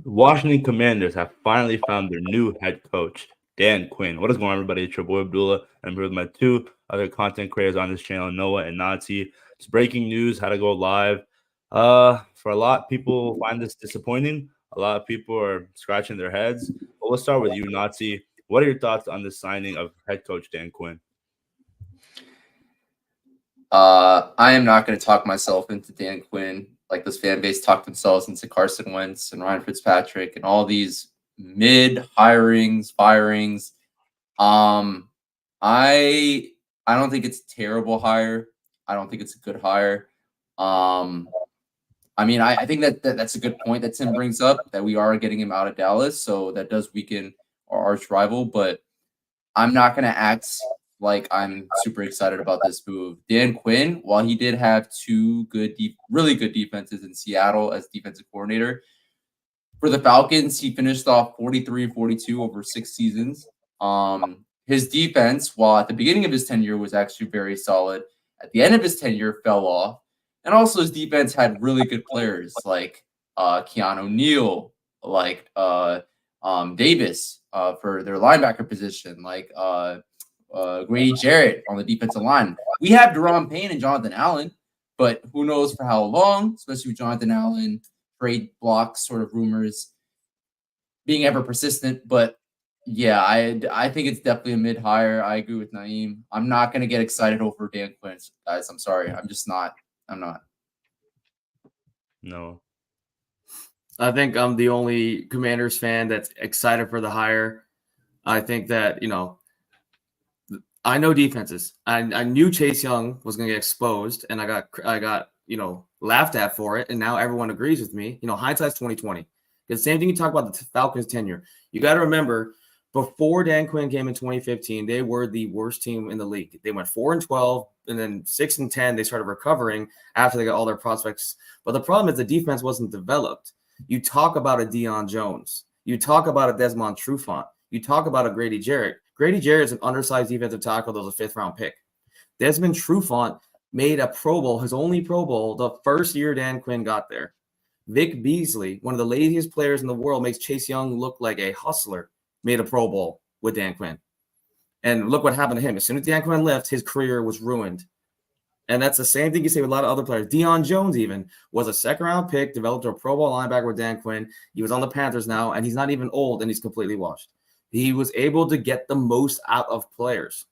The Washington Commanders have finally found their new head coach, Dan Quinn. What is going on, everybody? It's your boy Abdullah, and I'm here with my two other content creators on this channel, Noah and Nazi. It's breaking news, had to go live. For a lot, people find this disappointing. A lot of people are scratching their heads. But let's start with you, Nazi. What are your thoughts on the signing of head coach Dan Quinn? I am not going to talk myself into Dan Quinn like this fan base talked themselves into Carson Wentz and Ryan Fitzpatrick and all these mid hirings, firings. Um, I I don't think it's a terrible hire. I don't think it's a good hire. Um, I think that's a good point that Tim brings up that we are getting him out of Dallas, so that does weaken our arch rival. But I'm not going to act like I'm super excited about this move. Dan Quinn, while he did have two really good defenses in Seattle as defensive coordinator, for the Falcons, he finished off 43-42 over 6 seasons. His defense, while at the beginning of his tenure was actually very solid, at the end of his tenure fell off. And also his defense had really good players like Keanu Neal, like Davis for their linebacker position, like Grady Jarrett on the defensive line. We have Deron Payne and Jonathan Allen, but who knows for how long, especially with Jonathan Allen, trade block sort of rumors being ever persistent. But yeah, I think it's definitely a mid hire. I agree with Naeem. I'm not going to get excited over Dan Quinn, guys. I'm sorry. I'm just not. I'm not. No. I think I'm the only Commanders fan that's excited for the hire. I think that, I know defenses. I knew Chase Young was going to get exposed, and I got laughed at for it, and now everyone agrees with me. Hindsight's 2020. The same thing you talk about the Falcons' tenure. You got to remember, before Dan Quinn came in 2015, they were the worst team in the league. They went 4-12, and then 6-10. They started recovering after they got all their prospects. But the problem is the defense wasn't developed. You talk about a Deion Jones. You talk about a Desmond Trufant. You talk about a Grady Jarrett. Grady Jarrett is an undersized defensive tackle that was a 5th-round pick. Desmond Trufant made a Pro Bowl, his only Pro Bowl, the first year Dan Quinn got there. Vic Beasley, one of the laziest players in the world, makes Chase Young look like a hustler, made a Pro Bowl with Dan Quinn. And look what happened to him. As soon as Dan Quinn left, his career was ruined. And that's the same thing you say with a lot of other players. Deion Jones even was a 2nd-round pick, developed a Pro Bowl linebacker with Dan Quinn. He was on the Panthers now, and he's not even old, and he's completely washed. He was able to get the most out of players,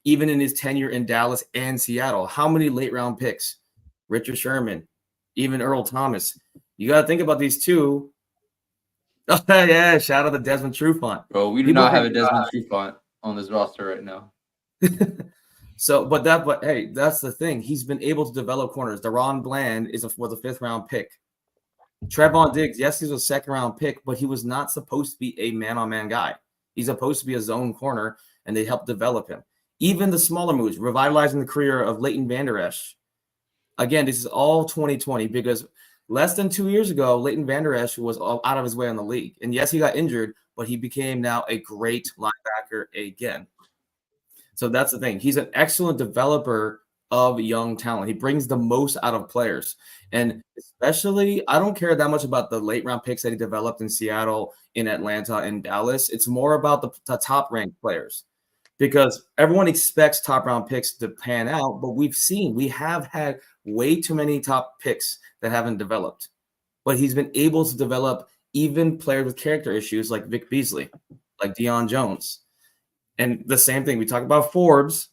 even in his tenure in Dallas and Seattle. How many late-round picks? Richard Sherman, even Earl Thomas. You got to think about these two. Oh, yeah, shout out to Desmond Trufant. Bro, we do not have a Desmond Trufant on this roster right now. But hey, that's the thing. He's been able to develop corners. Deron Bland was a 5th-round pick. Trevon Diggs, yes, he's a 2nd-round pick, but he was not supposed to be a man-on-man guy. He's supposed to be a zone corner, and they helped develop him. Even the smaller moves, revitalizing the career of Leighton Vander Esch. Again, this is all 2020 because less than 2 years ago, Leighton Vander Esch was out of his way in the league. And yes, he got injured, but he became now a great linebacker again. So that's the thing. He's an excellent developer of young talent. He brings the most out of players. And especially, I don't care that much about the late-round picks that he developed in Seattle, in Atlanta, and Dallas. It's more about the top-ranked players because everyone expects top-round picks to pan out, but we have had way too many top picks that haven't developed. But he's been able to develop even players with character issues like Vic Beasley, like Deion Jones. And the same thing, we talk about Forbes.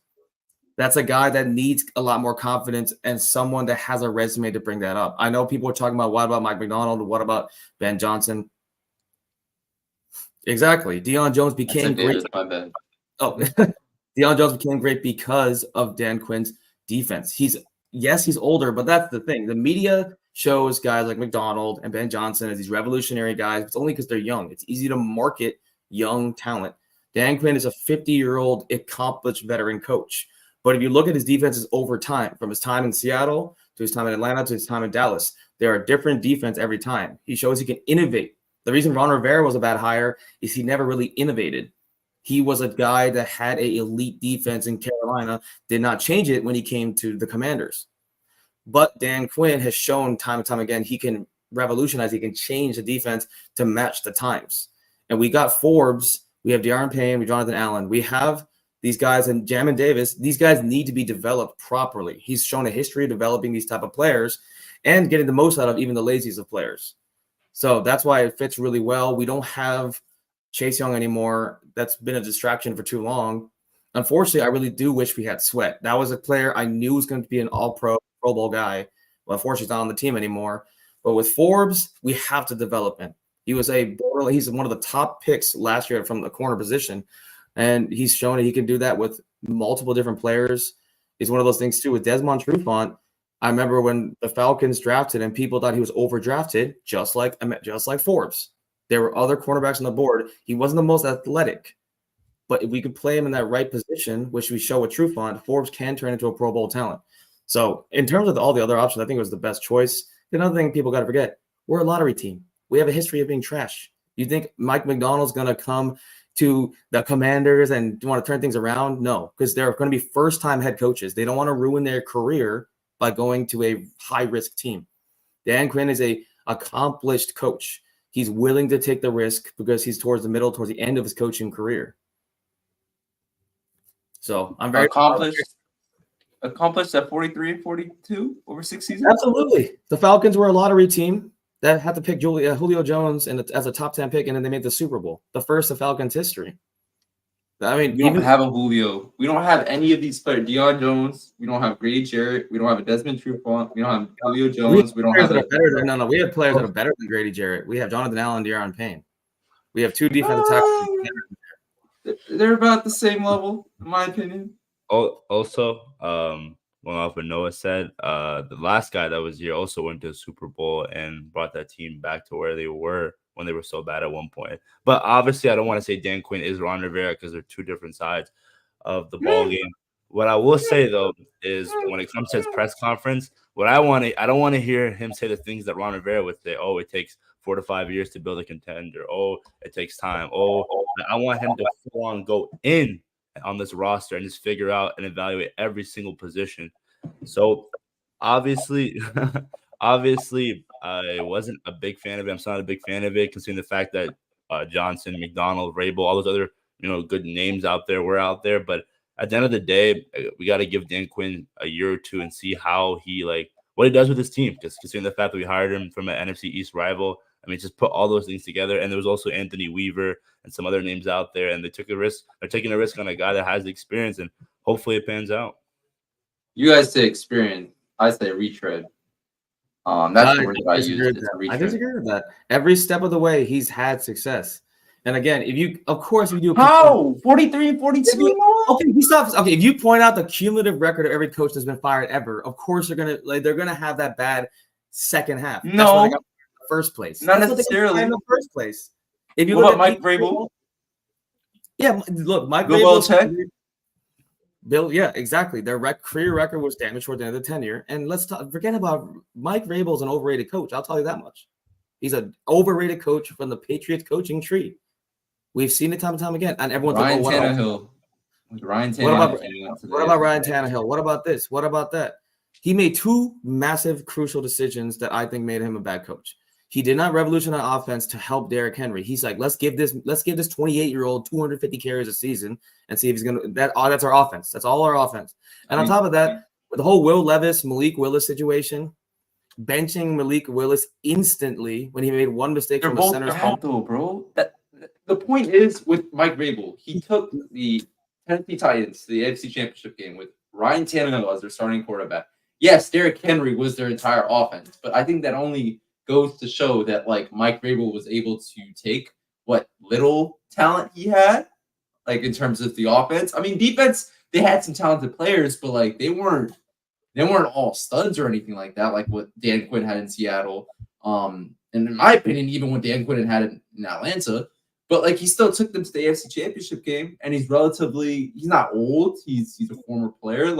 That's a guy that needs a lot more confidence and someone that has a resume to bring that up. I know people are talking about, what about Mike McDonald? What about Ben Johnson? Exactly. Deion Jones became great. Oh, Deion Jones became great because of Dan Quinn's defense. He's older, but that's the thing. The media shows guys like McDonald and Ben Johnson as these revolutionary guys. It's only because they're young. It's easy to market young talent. Dan Quinn is a 50-year-old accomplished veteran coach. But if you look at his defenses over time, from his time in Seattle to his time in Atlanta to his time in Dallas, there are different defense every time. He shows he can innovate. The reason Ron Rivera was a bad hire is he never really innovated. He was a guy that had an elite defense in Carolina, did not change it when he came to the Commanders. But Dan Quinn has shown time and time again he can revolutionize. He can change the defense to match the times. And we got Forbes. We have De'Aaron Payne. We have Jonathan Allen. We have these guys and Jamin Davis. These guys need to be developed properly. He's shown a history of developing these type of players and getting the most out of even the laziest of players. So that's why it fits really well. We don't have Chase Young anymore. That's been a distraction for too long. Unfortunately, I really do wish we had Sweat. That was a player I knew was going to be an all-pro, Pro Bowl guy. Well, unfortunately, he's not on the team anymore. But with Forbes, we have to develop him. He's one of the top picks last year from the corner position, and he's shown that he can do that with multiple different players. It's one of those things, too, with Desmond Trufant. I remember when the Falcons drafted him, people thought he was overdrafted, just like Forbes. There were other cornerbacks on the board. He wasn't the most athletic. But if we could play him in that right position, which we show with Trufant, Forbes can turn into a Pro Bowl talent. So in terms of all the other options, I think it was the best choice. Another thing people got to forget, we're a lottery team. We have a history of being trash. You think Mike McDonald's going to come to the Commanders and want to turn things around? No, because they're going to be first-time head coaches. They don't want to ruin their career by going to a high-risk team. Dan Quinn is a accomplished coach. He's willing to take the risk because he's towards the end of his coaching career. So I'm very accomplished at 43 and 42 over 6 seasons. Absolutely. The Falcons were a lottery team that had to pick Julio Jones as a top 10 pick, and then they made the Super Bowl, the first of Falcons history. I mean, we don't have a Julio. We don't have any of these players. Deion Jones. We don't have Grady Jarrett. We don't have a Desmond Trufant. We don't have Julio Jones. We don't have we have players that are better than Grady Jarrett. We have Jonathan Allen, De'Aaron Payne. We have two defensive tackles. They're about the same level, in my opinion. Also, going off what Noah said, the last guy that was here also went to the Super Bowl and brought that team back to where they were when they were so bad at one point. But obviously, I don't want to say Dan Quinn is Ron Rivera because they're two different sides of the ball game. What I will say, though, is when it comes to his press conference, I don't want to hear him say the things that Ron Rivera would say. Oh, it takes 4 to 5 years to build a contender. Oh, it takes time. Oh, I want him to full on go in on this roster and just figure out and evaluate every single position. So obviously, I wasn't a big fan of it. I'm still not a big fan of it, considering the fact that Johnson, McDonald, Rabel, all those other good names out there were out there. But at the end of the day, we got to give Dan Quinn a year or two and see how what he does with his team. Because considering the fact that we hired him from an NFC East rival, I mean, just put all those things together. And there was also Anthony Weaver and some other names out there, and they took a risk. They're taking a risk on a guy that has the experience, and hopefully it pans out. You guys say experience. I say retread. That's the word that I use. I disagree with that. Every step of the way, he's had success. And again, if you do how 43 and 42. Okay, if you point out the cumulative record of every coach that's been fired ever, of course they're gonna have that bad second half. No, that's why they got in the first place. Not necessarily in the first place. If you look look at Mike Vrabel, Mike Bill Vrabel. Yeah, exactly. Their career record was damaged toward the end of the tenure. And forget about Mike Vrabel's an overrated coach. I'll tell you that much. He's an overrated coach from the Patriots coaching tree. We've seen it time and time again. And everyone's Ryan like, Tannehill. What about Ryan Tannehill? What about this? What about that? He made two massive, crucial decisions that I think made him a bad coach. He did not revolutionize offense to help Derrick Henry. He's like, let's give this 28-year-old 250 carries a season and see if he's gonna. That's our offense. That's all our offense. And on top of that, with the whole Malik Willis situation, benching Malik Willis instantly when he made one mistake from the center spot. Though, bro. The point is with Mike Vrabel, he took the Tennessee Titans to the AFC Championship game with Ryan Tannehill as their starting quarterback. Yes, Derrick Henry was their entire offense, but I think that only goes to show that Mike Vrabel was able to take what little talent he had, in terms of the offense. I mean, defense, they had some talented players, but they weren't all studs or anything like that, like what Dan Quinn had in Seattle. And in my opinion, even what Dan Quinn had in Atlanta. But he still took them to the AFC Championship game, and he's not old. He's a former player.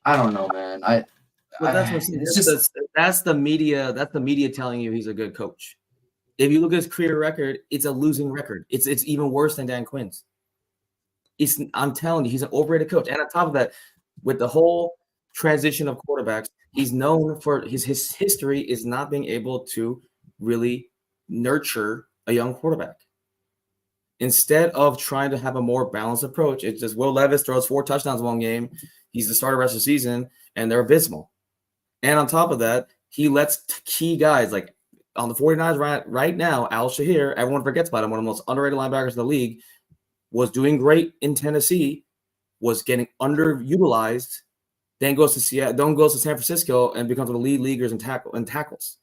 I don't know, man. That's the media. That's the media telling you he's a good coach. If you look at his career record, it's a losing record. It's even worse than Dan Quinn's. I'm telling you, he's an overrated coach. And on top of that, with the whole transition of quarterbacks, He's known for his history is not being able to really nurture a young quarterback. Instead of trying to have a more balanced approach, it's just Will Levis throws 4 touchdowns one game. He's the starter rest of the season, and they're abysmal. And on top of that, he lets key guys like on the 49ers right now, Al Shahir, everyone forgets about him, one of the most underrated linebackers in the league, was doing great in Tennessee, was getting underutilized, then goes to Seattle, then goes to San Francisco and becomes one of the lead leaguers in tackles.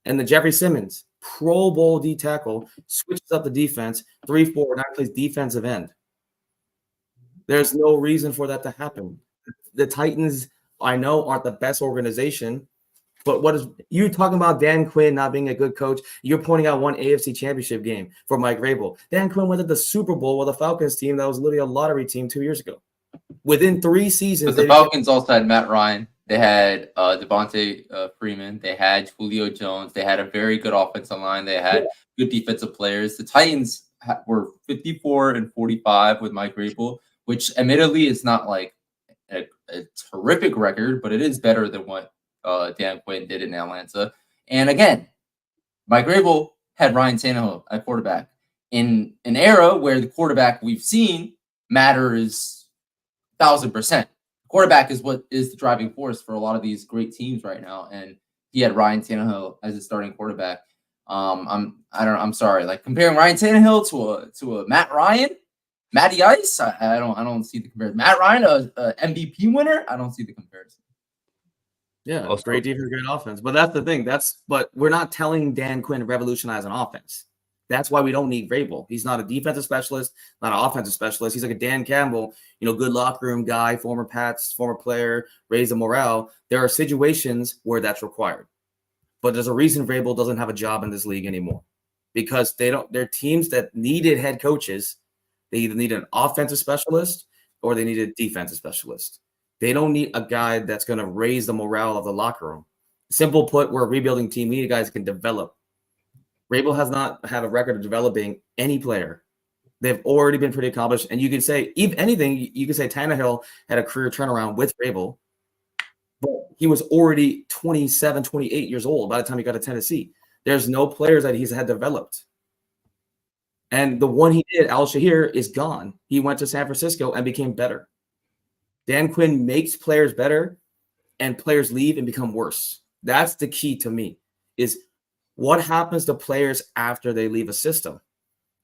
And the Jeffrey Simmons, Pro Bowl D tackle, switches up the defense, 3-4, now plays defensive end. There's no reason for that to happen. The Titans, I know, aren't the best organization, but what is you talking about Dan Quinn not being a good coach? You're pointing out one AFC championship game for Mike Vrabel. Dan Quinn went to the Super Bowl with a Falcons team that was literally a lottery team 2 years ago. Within 3 seasons, but the Falcons also had Matt Ryan. They had Devontae Freeman. They had Julio Jones. They had a very good offensive line. They had good defensive players. The Titans were 54-45 with Mike Vrabel, which admittedly is not like a terrific record, but it is better than what Dan Quinn did in Atlanta. And again, Mike Vrabel had Ryan Tannehill at quarterback in an era where the quarterback we've seen matters 1,000%. Quarterback is what is the driving force for a lot of these great teams right now, and he had Ryan Tannehill as his starting quarterback. I'm sorry, like comparing Ryan Tannehill to a Matt Ryan, Matty Ice. I don't see the comparison. Matt Ryan, a MVP winner. I don't see the comparison. Yeah, also, great defense, great offense. But that's the thing. But we're not telling Dan Quinn to revolutionize an offense. That's why we don't need Vrabel. He's not a defensive specialist, not an offensive specialist. He's like a Dan Campbell, good locker room guy, former Pats, former player, raise the morale. There are situations where that's required. But there's a reason Vrabel doesn't have a job in this league anymore. Because they're teams that needed head coaches. They either need an offensive specialist or they need a defensive specialist. They don't need a guy that's going to raise the morale of the locker room. Simple put, we're a rebuilding team. We need guys that can develop. Vrabel has not had a record of developing any player. They've already been pretty accomplished. And you can say, if anything, you can say Tannehill had a career turnaround with Vrabel, but he was already 27, 28 years old by the time he got to Tennessee. There's no players that he's had developed. And the one he did, Al Shahir, is gone. He went to San Francisco and became better. Dan Quinn makes players better, and players leave and become worse. That's the key to me, is what happens to players after they leave a system?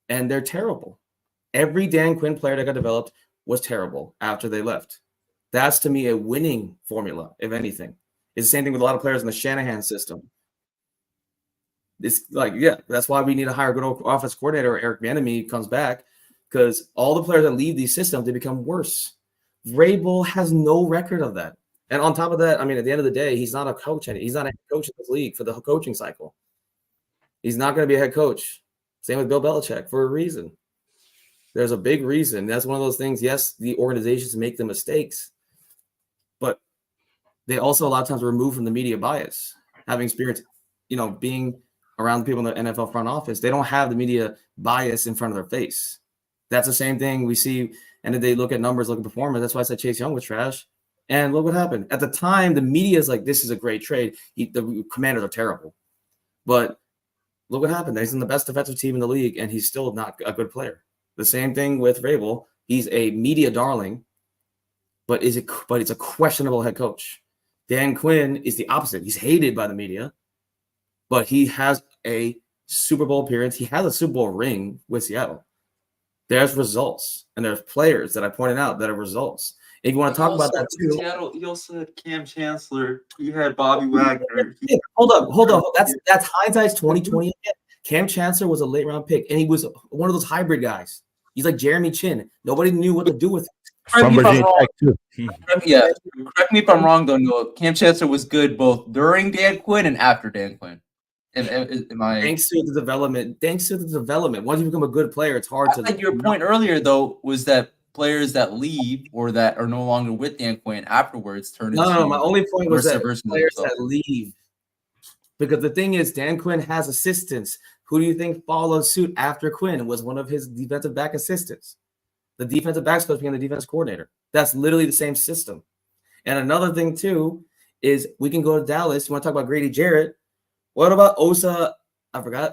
And they're terrible. Every Dan Quinn player that got developed was terrible after they left. That's, to me, a winning formula, if anything. It's the same thing with a lot of players in the Shanahan system. It's like, that's why we need to hire a good offense coordinator. Eric Bieniemy comes back, because all the players that leave these systems, they become worse. Vrabel has no record of that. And on top of that, I mean, at the end of the day, he's not a coach. He's not a coach in this league for the coaching cycle. He's not going to be a head coach. Same with Bill Belichick, for a reason. There's a big reason. That's one of those things. Yes, the organizations make the mistakes, but they also a lot of times remove from the media bias. Having experience, being around people in the NFL front office, they don't have the media bias in front of their face. That's the same thing we see. And then they look at numbers, look at performance. That's why I said Chase Young was trash. And look what happened. At the time, the media is like, this is a great trade. The Commanders are terrible. But look what happened. He's in the best defensive team in the league, and he's still not a good player. The same thing with Vrabel. He's a media darling, but it's a questionable head coach. Dan Quinn is the opposite. He's hated by the media, but he has a Super Bowl appearance. He has a Super Bowl ring with Seattle. There's results, and there's players that I pointed out that are results. If you want to talk about that too, Seattle, you also had Cam Chancellor. You had Bobby Wagner. Hold up. That's hindsight's 2020. Cam Chancellor was a late round pick, and he was one of those hybrid guys. He's like Jeremy Chin. Nobody knew what to do with him. From Virginia Tech too. Yeah, correct me if I'm wrong though. No, Cam Chancellor was good both during Dan Quinn and after Dan Quinn. Thanks to the development. Once you become a good player, it's hard to. Like your point earlier though was that players that leave or that are no longer with Dan Quinn afterwards turn into. No. My only point was that players that leave, because the thing is, Dan Quinn has assistants. Who do you think followed suit after Quinn was one of his defensive back assistants? The defensive backs coach became the defense coordinator. That's literally the same system. And another thing too is we can go to Dallas. You want to talk about Grady Jarrett? What about Osa? I forgot.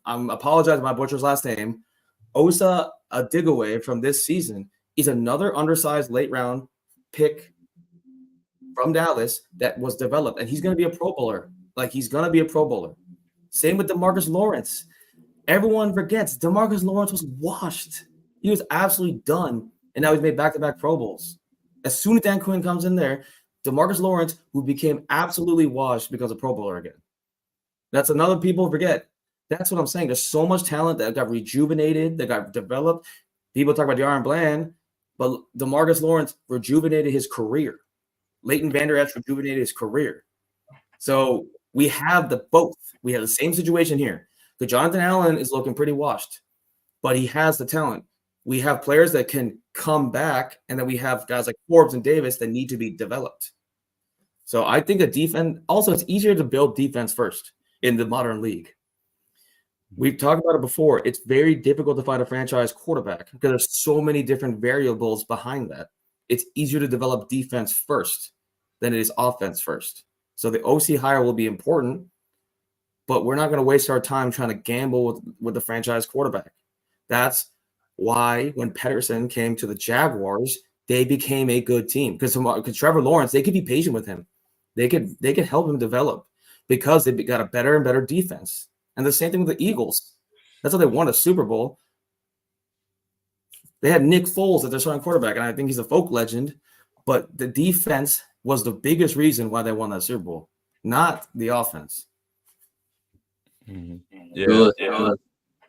I'm apologize if I butchered his last name. Osa Adigaway from this season is another undersized late round pick from Dallas that was developed, and he's going to be a Pro Bowler. Like, he's going to be a Pro Bowler. Same with DeMarcus Lawrence. Everyone forgets DeMarcus Lawrence was washed. He was absolutely done, and now he's made back-to-back Pro Bowls. As soon as Dan Quinn comes in there, DeMarcus Lawrence, who became absolutely washed, becomes a Pro Bowler again. That's another people forget. That's what I'm saying. There's so much talent that got rejuvenated, that got developed. People talk about De'Aaron Bland, but DeMarcus Lawrence rejuvenated his career. Leighton Vander Esch rejuvenated his career. So we have the both. We have the same situation here. The Jonathan Allen is looking pretty washed, but he has the talent. We have players that can come back, and then we have guys like Forbes and Davis that need to be developed. So I think a defense, also it's easier to build defense first in the modern league. We've talked about it before. It's very difficult to find a franchise quarterback because there's so many different variables behind that. It's easier to develop defense first than it is offense first. So the OC hire will be important, but we're not going to waste our time trying to gamble with the franchise quarterback. That's why when Pedersen came to the Jaguars, they became a good team because Trevor Lawrence, they could be patient with him. They could help him develop because they got a better and better defense. And the same thing with the Eagles. That's how they won a Super Bowl. They had Nick Foles as their starting quarterback, and I think he's a folk legend. But the defense was the biggest reason why they won that Super Bowl, not the offense.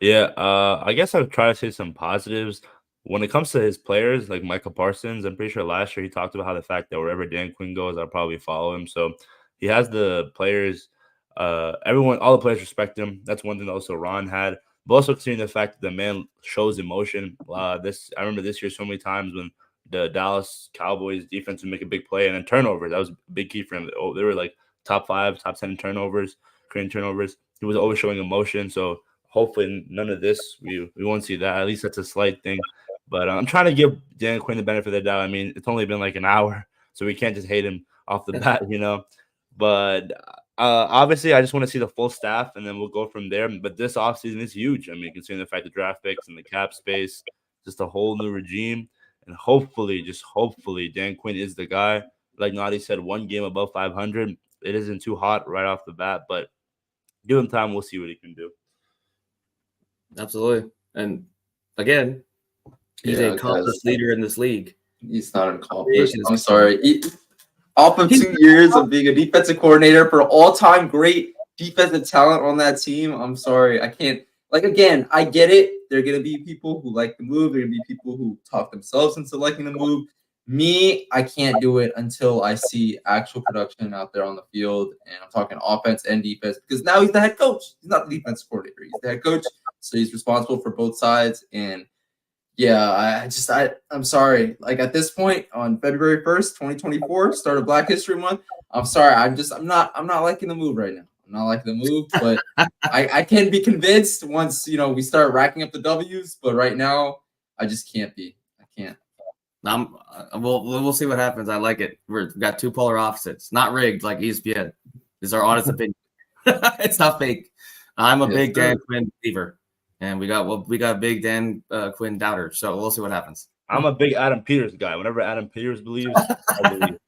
Yeah. I guess I'll try to say some positives. When it comes to his players, like Micah Parsons, I'm pretty sure last year he talked about how the fact that wherever Dan Quinn goes, I'll probably follow him. So he has the players. All the players respect him. That's one thing that also Ron had. But also considering the fact that the man shows emotion. I remember this year so many times when the Dallas Cowboys defense would make a big play and then turnovers. That was a big key for him. They were like top 5, top 10 turnovers, creating turnovers. He was always showing emotion. So hopefully none of this, we won't see that. At least that's a slight thing. But I'm trying to give Dan Quinn the benefit of the doubt. I mean, it's only been like an hour, so we can't just hate him off the bat, But obviously, I just want to see the full staff, and then we'll go from there. But this offseason is huge. I mean, considering the fact the draft picks and the cap space, just a whole new regime. And hopefully, Dan Quinn is the guy. Like Nadi said, one game above 500. It isn't too hot right off the bat, but give him time. We'll see what he can do. Absolutely. And again, he's a accomplished leader in this league. He's not accomplished. I'm sorry. Off of 2 years of being a defensive coordinator for all-time great defensive talent on that team, I'm sorry. I can't. Like, again, I get it. There are going to be people who like the move. There are going to be people who talk themselves into liking the move. Me, I can't do it until I see actual production out there on the field. And I'm talking offense and defense because now he's the head coach. He's not the defensive coordinator. He's the head coach. So he's responsible for both sides. And yeah, I'm sorry. Like, at this point on February 1st, 2024, start of Black History Month, I'm sorry. I'm not liking the move right now. I'm not liking the move, but I can be convinced once, we start racking up the W's, but right now I just can't be. I can't. We'll see what happens. I like it. We've got two polar opposites, not rigged like ESPN. This is our honest opinion. It's not fake. I'm a big Dan Quinn believer. And we got a big Dan Quinn doubter, so we'll see what happens. I'm a big Adam Peters guy. Whenever Adam Peters believes, I believe.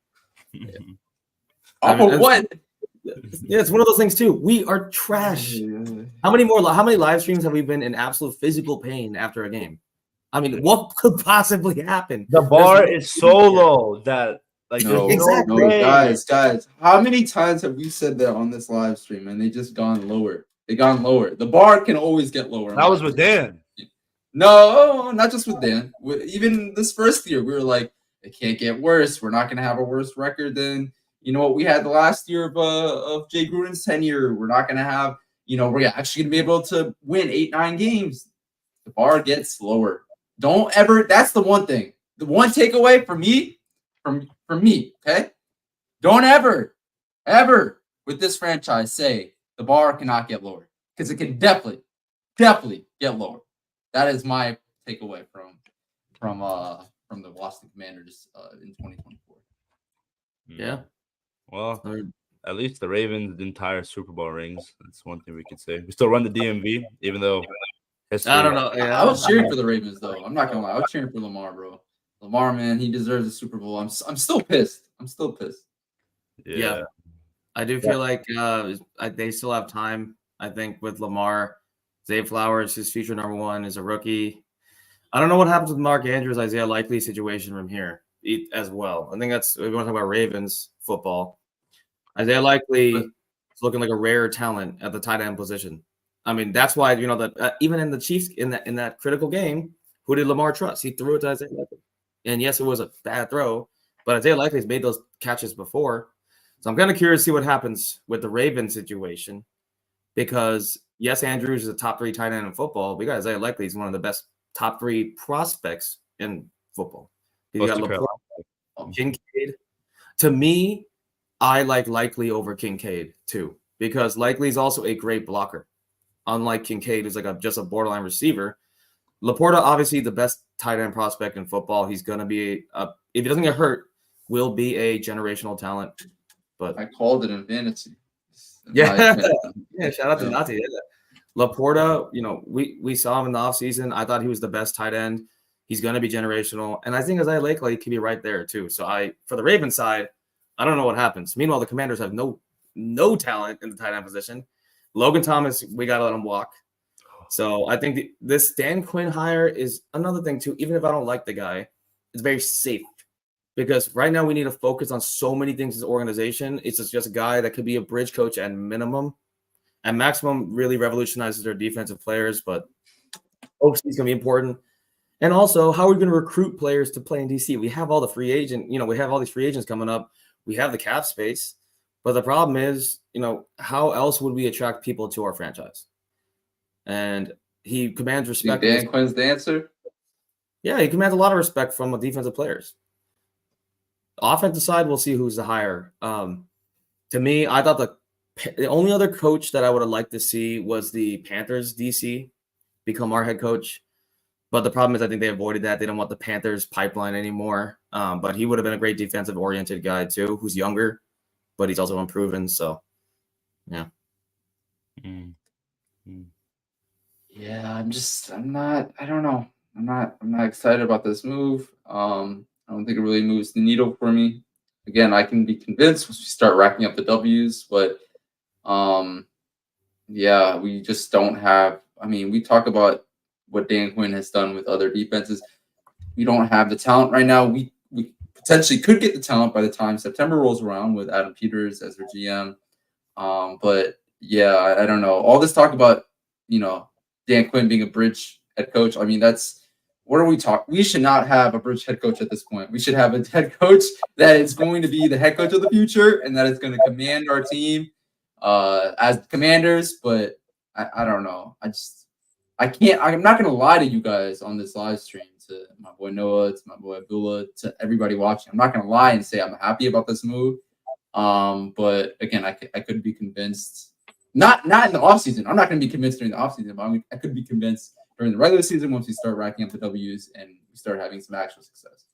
What? Yeah, it's one of those things too. We are trash. How many live streams have we been in absolute physical pain after a game? I mean, what could possibly happen? The bar is so low that no, guys. How many times have we said that on this live stream and they just gone lower? They gone lower. The bar can always get lower. That was with Dan. No, not just with Dan. Even this first year, we were like, it can't get worse. We're not going to have a worse record than what we had the last year of Jay Gruden's tenure. We're not going to have. We're actually going to be able to win 8-9 games. The bar gets lower. Don't ever. That's the one thing. The one takeaway for me, from me. Okay. Don't ever with this franchise say the bar cannot get lower, because it can definitely get lower. That is my takeaway from the Washington Commanders in 2024. Yeah. Well, I mean, at least the Ravens didn't tire Super Bowl rings. That's one thing we could say. We still run the DMV, even though history. I don't know. I Yeah, was cheering for the Ravens though. I'm not gonna lie. I was cheering for Lamar, bro. Lamar, man, he deserves a Super Bowl. I'm still pissed. I'm still pissed. Yeah. I do feel like they still have time. I think with Lamar, Zay Flowers, his future number one, is a rookie. I don't know what happens with Mark Andrews, Isaiah Likely situation from here as well. I think that's we want to talk about Ravens football. Isaiah Likely is looking like a rare talent at the tight end position. I mean, that's why that even in the Chiefs in that critical game, who did Lamar trust? He threw it to Isaiah Likely, and yes, it was a bad throw, but Isaiah Likely's made those catches before. So I'm kind of curious to see what happens with the Ravens situation because, yes, Andrews is a top 3 tight end in football. We got Isaiah Likely. He's one of the best top 3 prospects in football. You got Laporte, Kincaid. To me, I like Likely over Kincaid too because Likely is also a great blocker. Unlike Kincaid, who's like just a borderline receiver. Laporta, obviously the best tight end prospect in football. He's going to be, if he doesn't get hurt, will be a generational talent. But I called it in fantasy. Yeah, shout out to Nati. Laporta, we saw him in the offseason. I thought he was the best tight end. He's going to be generational. And I think Isaiah Likely could be right there too. So for the Ravens side, I don't know what happens. Meanwhile, the Commanders have no talent in the tight end position. Logan Thomas, we got to let him walk. So I think this Dan Quinn hire is another thing too. Even if I don't like the guy, it's very safe. Because right now we need to focus on so many things as an organization. It's just a guy that could be a bridge coach at minimum. At maximum, really revolutionizes their defensive players, but OC is going to be important. And also, how are we going to recruit players to play in DC? We have all the free agent, we have all these free agents coming up. We have the cap space. But the problem is, how else would we attract people to our franchise? And he commands respect. Dan Quinn's the answer? Yeah, he commands a lot of respect from the defensive players. Offensive side, we'll see who's the higher. To me, I thought the only other coach that I would have liked to see was the Panthers DC become our head coach. But the problem is I think they avoided that. They don't want the Panthers pipeline anymore. But he would have been a great defensive-oriented guy too, who's younger, but he's also unproven. So, yeah. Yeah, I don't know. I'm not excited about this move. I don't think it really moves the needle for me. Again, I can be convinced once we start racking up the W's, but yeah, we just don't have. I mean, we talk about what Dan Quinn has done with other defenses. We don't have the talent right now. We potentially could get the talent by the time September rolls around with Adam Peters as their GM. But yeah, I don't know. All this talk about Dan Quinn being a bridge head coach. I mean, what are we talking? We should not have a bridge head coach at this point. We should have a head coach that is going to be the head coach of the future and that is going to command our team as Commanders. But I don't know. I can't. I'm not going to lie to you guys on this live stream, to my boy Noah, to my boy Abdullah, to everybody watching. I'm not going to lie and say I'm happy about this move. But again, I could be convinced. Not in the offseason. I'm not going to be convinced during the offseason, but I could be convinced during the regular season once we start racking up the W's and we start having some actual success.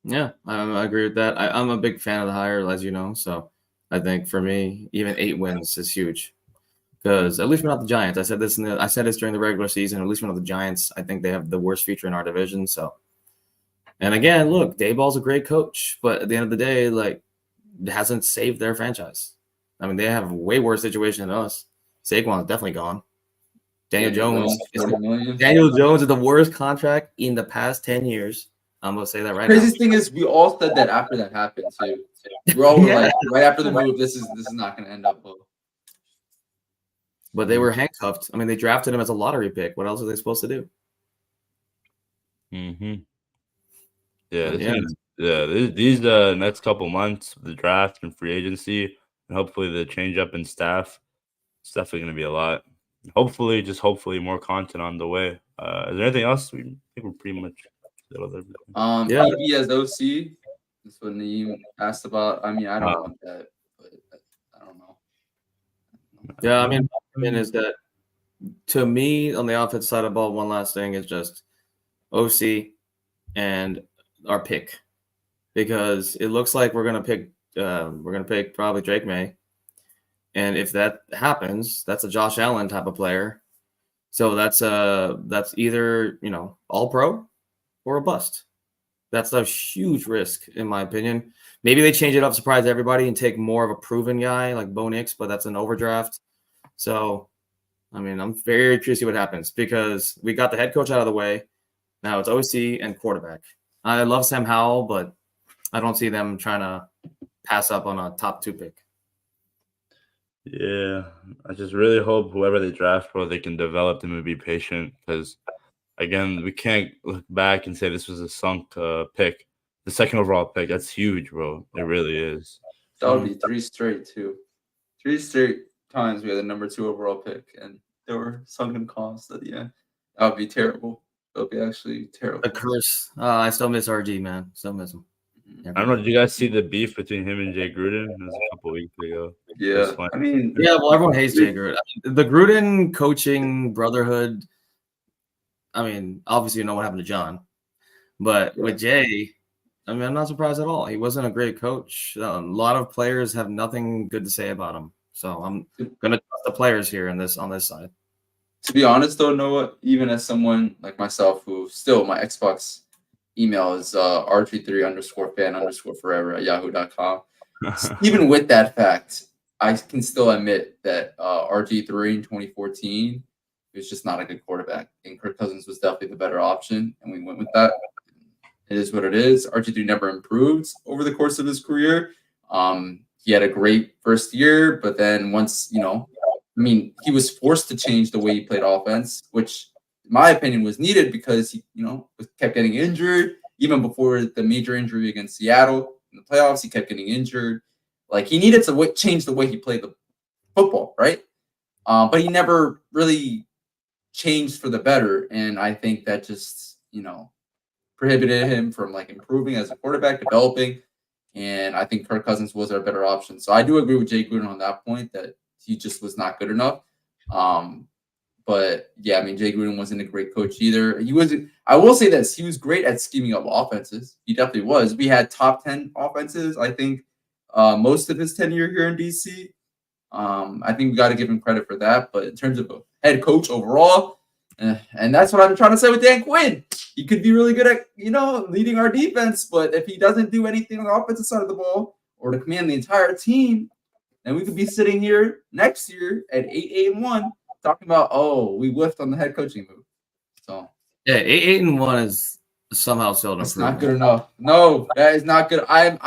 Yeah, I agree with that. I'm a big fan of the hire, as you know. So I think for me, even 8 wins is huge because at least we're not the Giants. I said this during the regular season. At least we're not the Giants. I think they have the worst future in our division. So, and again, look, Dayball's a great coach, but at the end of the day, it hasn't saved their franchise. I mean, they have a way worse situation than us. Saquon's definitely gone. Daniel Jones is the worst contract in the past 10 years. I'm going to say that right now. Craziest thing is we all said that after that happened, too. We're all like, right after the move, this is not going to end up well. But they were handcuffed. I mean, they drafted him as a lottery pick. What else are they supposed to do? Mm-hmm. These next couple months, the draft and free agency, and hopefully the change up in staff, it's definitely going to be a lot. Hopefully more content on the way. Is there anything else? I think we're pretty much did with everything. EB as OC. That's what Naeem asked about. I mean, I don't want that, but I don't know. Yeah, I mean, is that to me on the offensive side of the ball, one last thing is just OC and our pick, because it looks like we're going to pick we're going to pick probably Drake May. And if that happens, that's a Josh Allen type of player. So that's either, all pro or a bust. That's a huge risk, in my opinion. Maybe they change it up, surprise everybody, and take more of a proven guy like Bo Nix, but that's an overdraft. So, I'm very curious to see what happens because we got the head coach out of the way. Now it's OC and quarterback. I love Sam Howell, but I don't see them trying to pass up on a top 2 pick. Yeah, I just really hope whoever they draft, bro, they can develop them and be patient because, again, we can't look back and say this was a sunk pick. The second overall pick, that's huge, bro. It really is. That would be 3 straight, too. 3 straight times we had the number 2 overall pick, and there were sunken costs at the end. That would be terrible. That would be actually terrible. A curse. I still miss RG, man. Still miss him. I don't know. Did you guys see the beef between him and Jay Gruden? It was a couple weeks ago. Yeah, yeah. Well, everyone hates Jay Gruden. The Gruden coaching brotherhood. Obviously, you know what happened to John, but with Jay, I'm not surprised at all. He wasn't a great coach. A lot of players have nothing good to say about him. So I'm gonna trust the players here on this side. To be honest, though, Noah, even as someone like myself who still my Xbox email is rg3_fan_forever@yahoo.com. Even with that fact, I can still admit that RG3 in 2014 was just not a good quarterback, and Kirk Cousins was definitely the better option, and we went with that. It is what it is. RG3 never improved over the course of his career. He had a great first year, but then once, he was forced to change the way he played offense, which in my opinion was needed because he, kept getting injured. Even before the major injury against Seattle in the playoffs, he kept getting injured. Like he needed to change the way he played the football, right? But he never really changed for the better. And I think that just, prohibited him from improving as a quarterback, developing. And I think Kirk Cousins was our better option. So I do agree with Jay Gruden on that point that he just was not good enough. But yeah, Jay Gruden wasn't a great coach either. He wasn't. I will say this: he was great at scheming up offenses. He definitely was. We had top 10 offenses. I think most of his tenure here in DC. I think we got to give him credit for that. But in terms of a head coach overall, and that's what I'm trying to say with Dan Quinn. He could be really good at leading our defense, but if he doesn't do anything on the offensive side of the ball or to command the entire team, then we could be sitting here next year at 8-1. Talking about, we whiffed on the head coaching move. So yeah, 8-1 is somehow still an improvement. Not good enough. No, that is not good. You want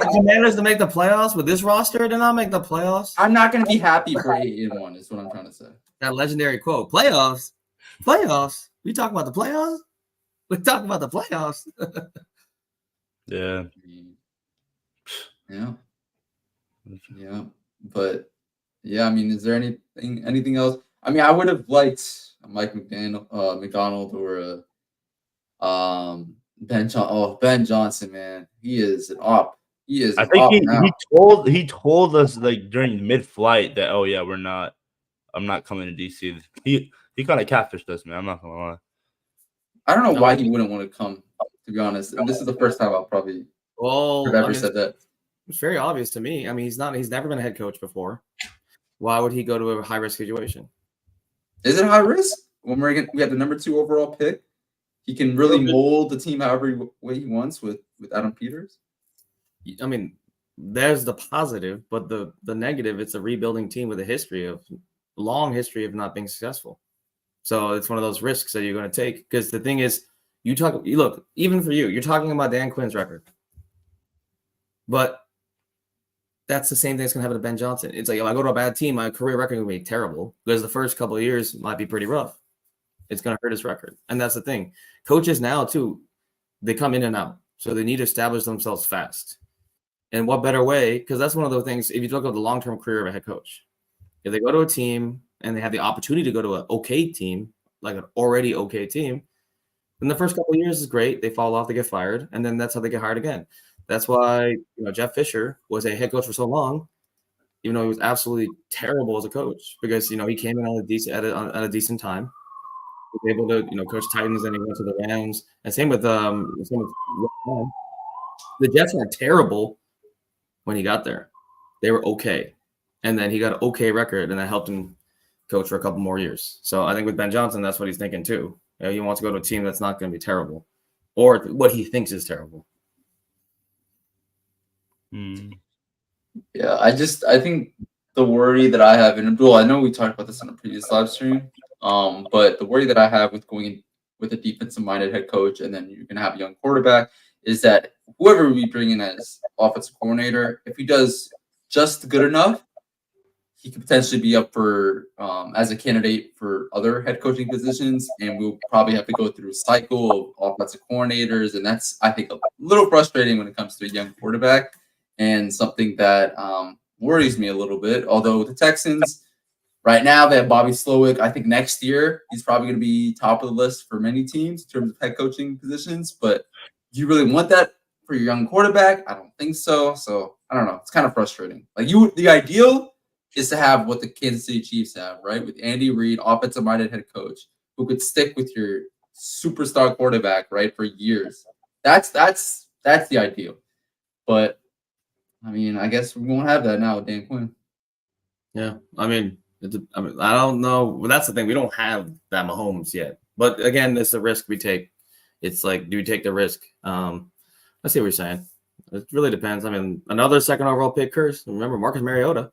the Commanders to make the playoffs with this roster? Did not make the playoffs. I'm not going to be happy for 8-1. Is what I'm trying to say. That legendary quote: "Playoffs. We talk about the playoffs. We talk about the playoffs." Yeah. But yeah, is there anything else? I would have liked Mike McDonald or Ben Johnson, man. He is an op. He is. I think he told us during mid-flight that I'm not coming to DC. He kind of catfished us, man. I'm not gonna lie. I don't know why he wouldn't want to come. To be honest, and this is the first time I'll probably have ever said that. It's very obvious to me. He's never been a head coach before. Why would he go to a high risk situation? Is it high risk? When we have the number 2 overall pick, he can really mold the team however way he wants with Adam Peters. There's the positive, but the negative, it's a rebuilding team with a long history of not being successful. So it's one of those risks that you're going to take. Because the thing is, look, even for you're talking about Dan Quinn's record. But that's the same thing that's going to happen to Ben Johnson. It's like, if I go to a bad team, my career record will be terrible because the first couple of years might be pretty rough. It's going to hurt his record. And that's the thing. Coaches now, too, they come in and out. So they need to establish themselves fast. And what better way? Because that's one of the things, if you look at the long-term career of a head coach, if they go to a team and they have the opportunity to go to an okay team, like an already okay team, then the first couple of years is great. They fall off, they get fired, and then that's how they get hired again. That's why Jeff Fisher was a head coach for so long, even though he was absolutely terrible as a coach because he came in at a decent time. He was able to coach Titans, and he went to the Rams. And same with the Jets are terrible, when he got there. They were okay. And then he got an okay record, and that helped him coach for a couple more years. So I think with Ben Johnson, that's what he's thinking too. He wants to go to a team that's not going to be terrible, or what he thinks is terrible. Yeah, I think the worry that I have, and Abdul, I know we talked about this on a previous live stream, but the worry that I have with going in with a defensive-minded head coach, and then you're going to have a young quarterback, is that whoever we bring in as offensive coordinator, if he does just good enough, he could potentially be up for as a candidate for other head coaching positions, and we'll probably have to go through a cycle of offensive coordinators, and that's, I think, a little frustrating when it comes to a young quarterback, and something that worries me a little bit. Although the Texans, right now, they have Bobby Slowick. I think next year he's probably going to be top of the list for many teams in terms of head coaching positions. But do you really want that for your young quarterback? I don't think so. So I don't know. It's kind of frustrating. Like the ideal is to have what the Kansas City Chiefs have, right? With Andy Reid, offensive-minded head coach, who could stick with your superstar quarterback, right, for years. That's the ideal. But I mean, I guess we won't have that now with Dan Quinn. Yeah, I mean, I don't know. Well, that's the thing. We don't have that Mahomes yet. But again, it's a risk we take. It's like, do we take the risk? I see what you're saying. It really depends. I mean, another second overall pick curse. Remember Marcus Mariota?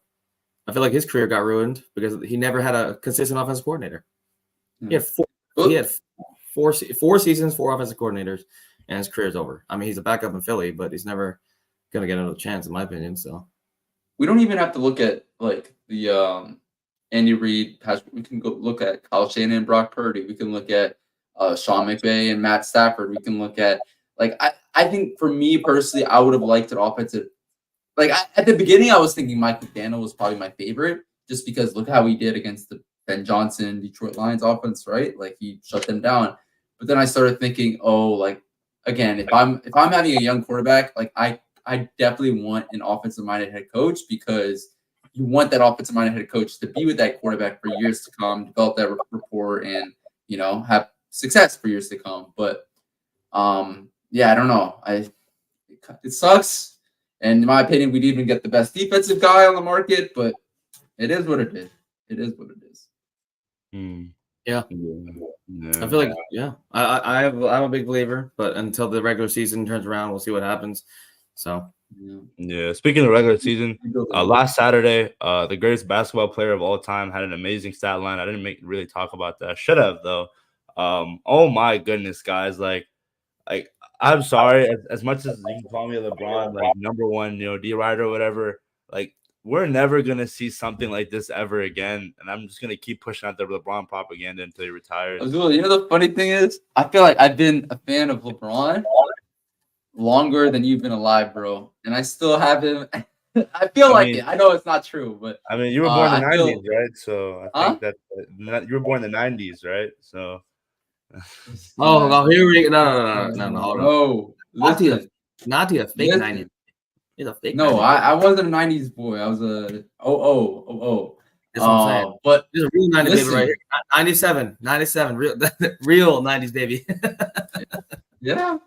I feel like his career got ruined because he never had a consistent offensive coordinator. He had four seasons, 4 offensive coordinators, and his career's over. I mean, he's a backup in Philly, but he's never gonna get another chance, in my opinion. So we don't even have to look at like the Andy Reid. We can go look at Kyle Shanahan and Brock Purdy. We can look at Sean McVay and Matt Stafford. We can look at I think for me personally, I would have liked an offensive. At the beginning, I was thinking Mike McDaniel was probably my favorite, just because look how he did against the Ben Johnson Detroit Lions offense, right? Like he shut them down. But then I started thinking, again, if I'm having a young quarterback, I definitely want an offensive-minded head coach, because you want that offensive-minded head coach to be with that quarterback for years to come, develop that rapport, and have success for years to come. But yeah, I don't know. It sucks. And in my opinion, we didn't even get the best defensive guy on the market, but it is what it is. It is what it is. Yeah. I feel like I'm a big believer, but until the regular season turns around, we'll see what happens. So yeah. Speaking of regular season, last Saturday, the greatest basketball player of all time had an amazing stat line. I didn't really talk about that. Should have though. Oh my goodness, guys! Like I'm sorry. As much as you can call me LeBron, like number one, D Rider or whatever, like we're never gonna see something like this ever again. And I'm just gonna keep pushing out the LeBron propaganda until he retires. The funny thing is, I feel like I've been a fan of LeBron longer than you've been alive, bro. And I still have him. I feel it. I know it's not true, but I mean, you were born in the 90s, right? So I think that you were born in the 90s, right? So. Here we go. No. Nati a fake 90s. He's a fake. No, I wasn't a 90s boy. I was a That's what I'm saying. But he's a real 90s baby right here. 97, real 90s baby. Yeah.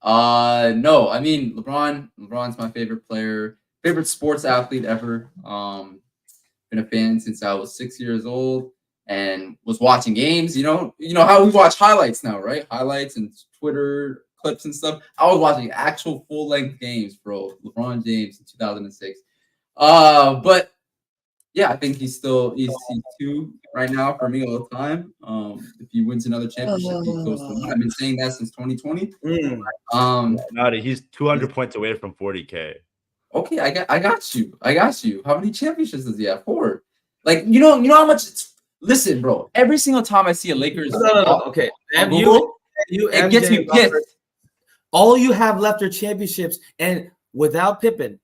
No, I mean LeBron's my favorite player, favorite sports athlete ever. Been a fan since I was 6 years old and was watching games. You know how we watch highlights now, right? Highlights and Twitter clips and stuff. I was watching actual full-length games, bro. LeBron James in 2006. But yeah, I think he's two right now for me all the time. If he wins another championship, he goes to one. I've been saying that since 2020. Naughty, he's 200 points away from 40K. Okay, I got you. How many championships does he have? 4. Like, you know how much it's. Listen, bro. Every single time I see a Lakers, okay, it gets me pissed. All you have left are championships, and without Pippen,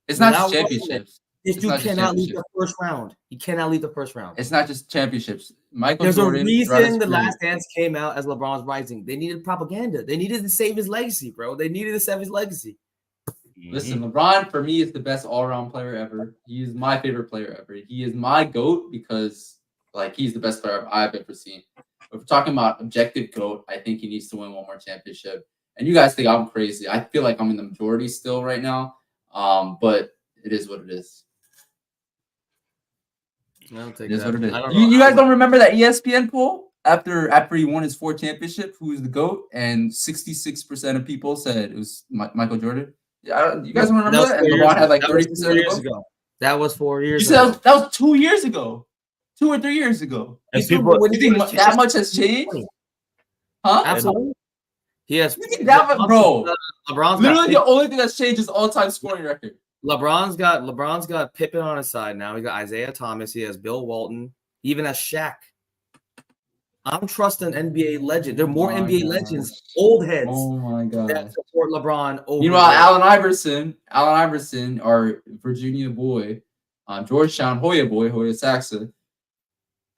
it's not just championships. This dude cannot leave the first round. He cannot leave the first round. It's not just championships. There's a reason The Last Dance came out as LeBron's rising. They needed propaganda. They needed to save his legacy, bro. They needed to save his legacy. Listen, LeBron for me is the best all-around player ever. He is my favorite player ever. He is my GOAT because he's the best player I've ever seen. If we're talking about objective GOAT, I think he needs to win one more championship. And you guys think I'm crazy. I feel like I'm in the majority still right now. But it is what it is. I'll take It is that. what it is. I don't know. You guys don't remember that ESPN poll after he won his 4th championship? Who was the GOAT? And 66% of people said it was Michael Jordan. Yeah, you guys don't remember that? And LeBron had like 30% of the vote. Ago. That was 4 years You said ago. that was 2 years ago, 2 or 3 years ago. And You people- think that much has changed? Huh? Absolutely. He has. You think that much, bro? LeBron's Literally, got the only thing that's changed is all-time scoring record. LeBron's got Pippen on his side now. He got Isaiah Thomas. He has Bill Walton. He even has Shaq. I'm trusting NBA legend. There are more NBA legends, old heads, Oh my god. that support LeBron over. Meanwhile, Allen Iverson, our Virginia boy, Georgetown Hoya Saxa,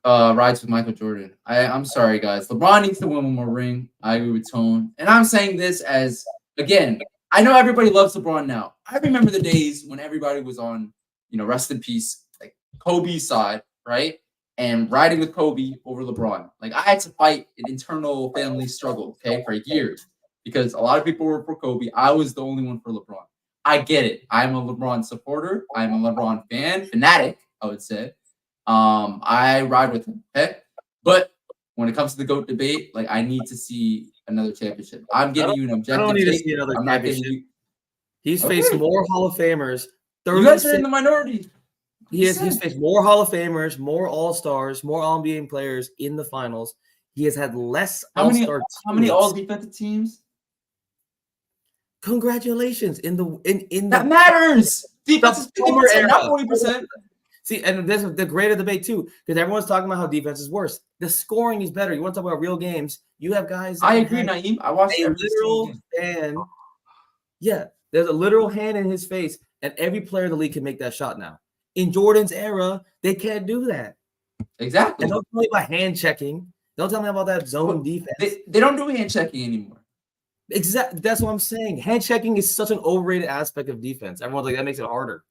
rides with Michael Jordan. I'm sorry, guys. LeBron needs to win one more ring. I agree with Tone. And I'm saying this as, again, I know everybody loves LeBron now. I remember the days when everybody was on, rest in peace, like Kobe's side, right? And riding with Kobe over LeBron. Like, I had to fight an internal family struggle, okay, for years. Because a lot of people were for Kobe. I was the only one for LeBron. I get it. I'm a LeBron supporter. I'm a LeBron fanatic, I would say. I ride with him, okay? But when it comes to the GOAT debate, like, I need to see another championship. I'm giving you an objective. I don't need to take. see another I'm not giving championship. you. He's Okay. faced more Hall of Famers. You guys are in the minority. He's faced more Hall of Famers, more All-Stars, more All-NBA players in the finals. He has had less All-Star teams. How many all-defensive teams? Congratulations in That the matters. Defense is Plummer 50%, era. not 40%. See, and this is the greater debate too, because everyone's talking about how defense is worse. The scoring is better. You want to talk about real games? You have guys. I agree, Naeem. I watched a every single literal game. hand. Yeah, there's a literal hand in his face, and every player in the league can make that shot now. In Jordan's era, they can't do that. Exactly. And don't tell me about hand checking. Don't tell me about that zone defense. They don't do hand checking anymore. Exactly. That's what I'm saying. Hand checking is such an overrated aspect of defense. Everyone's like, that makes it harder.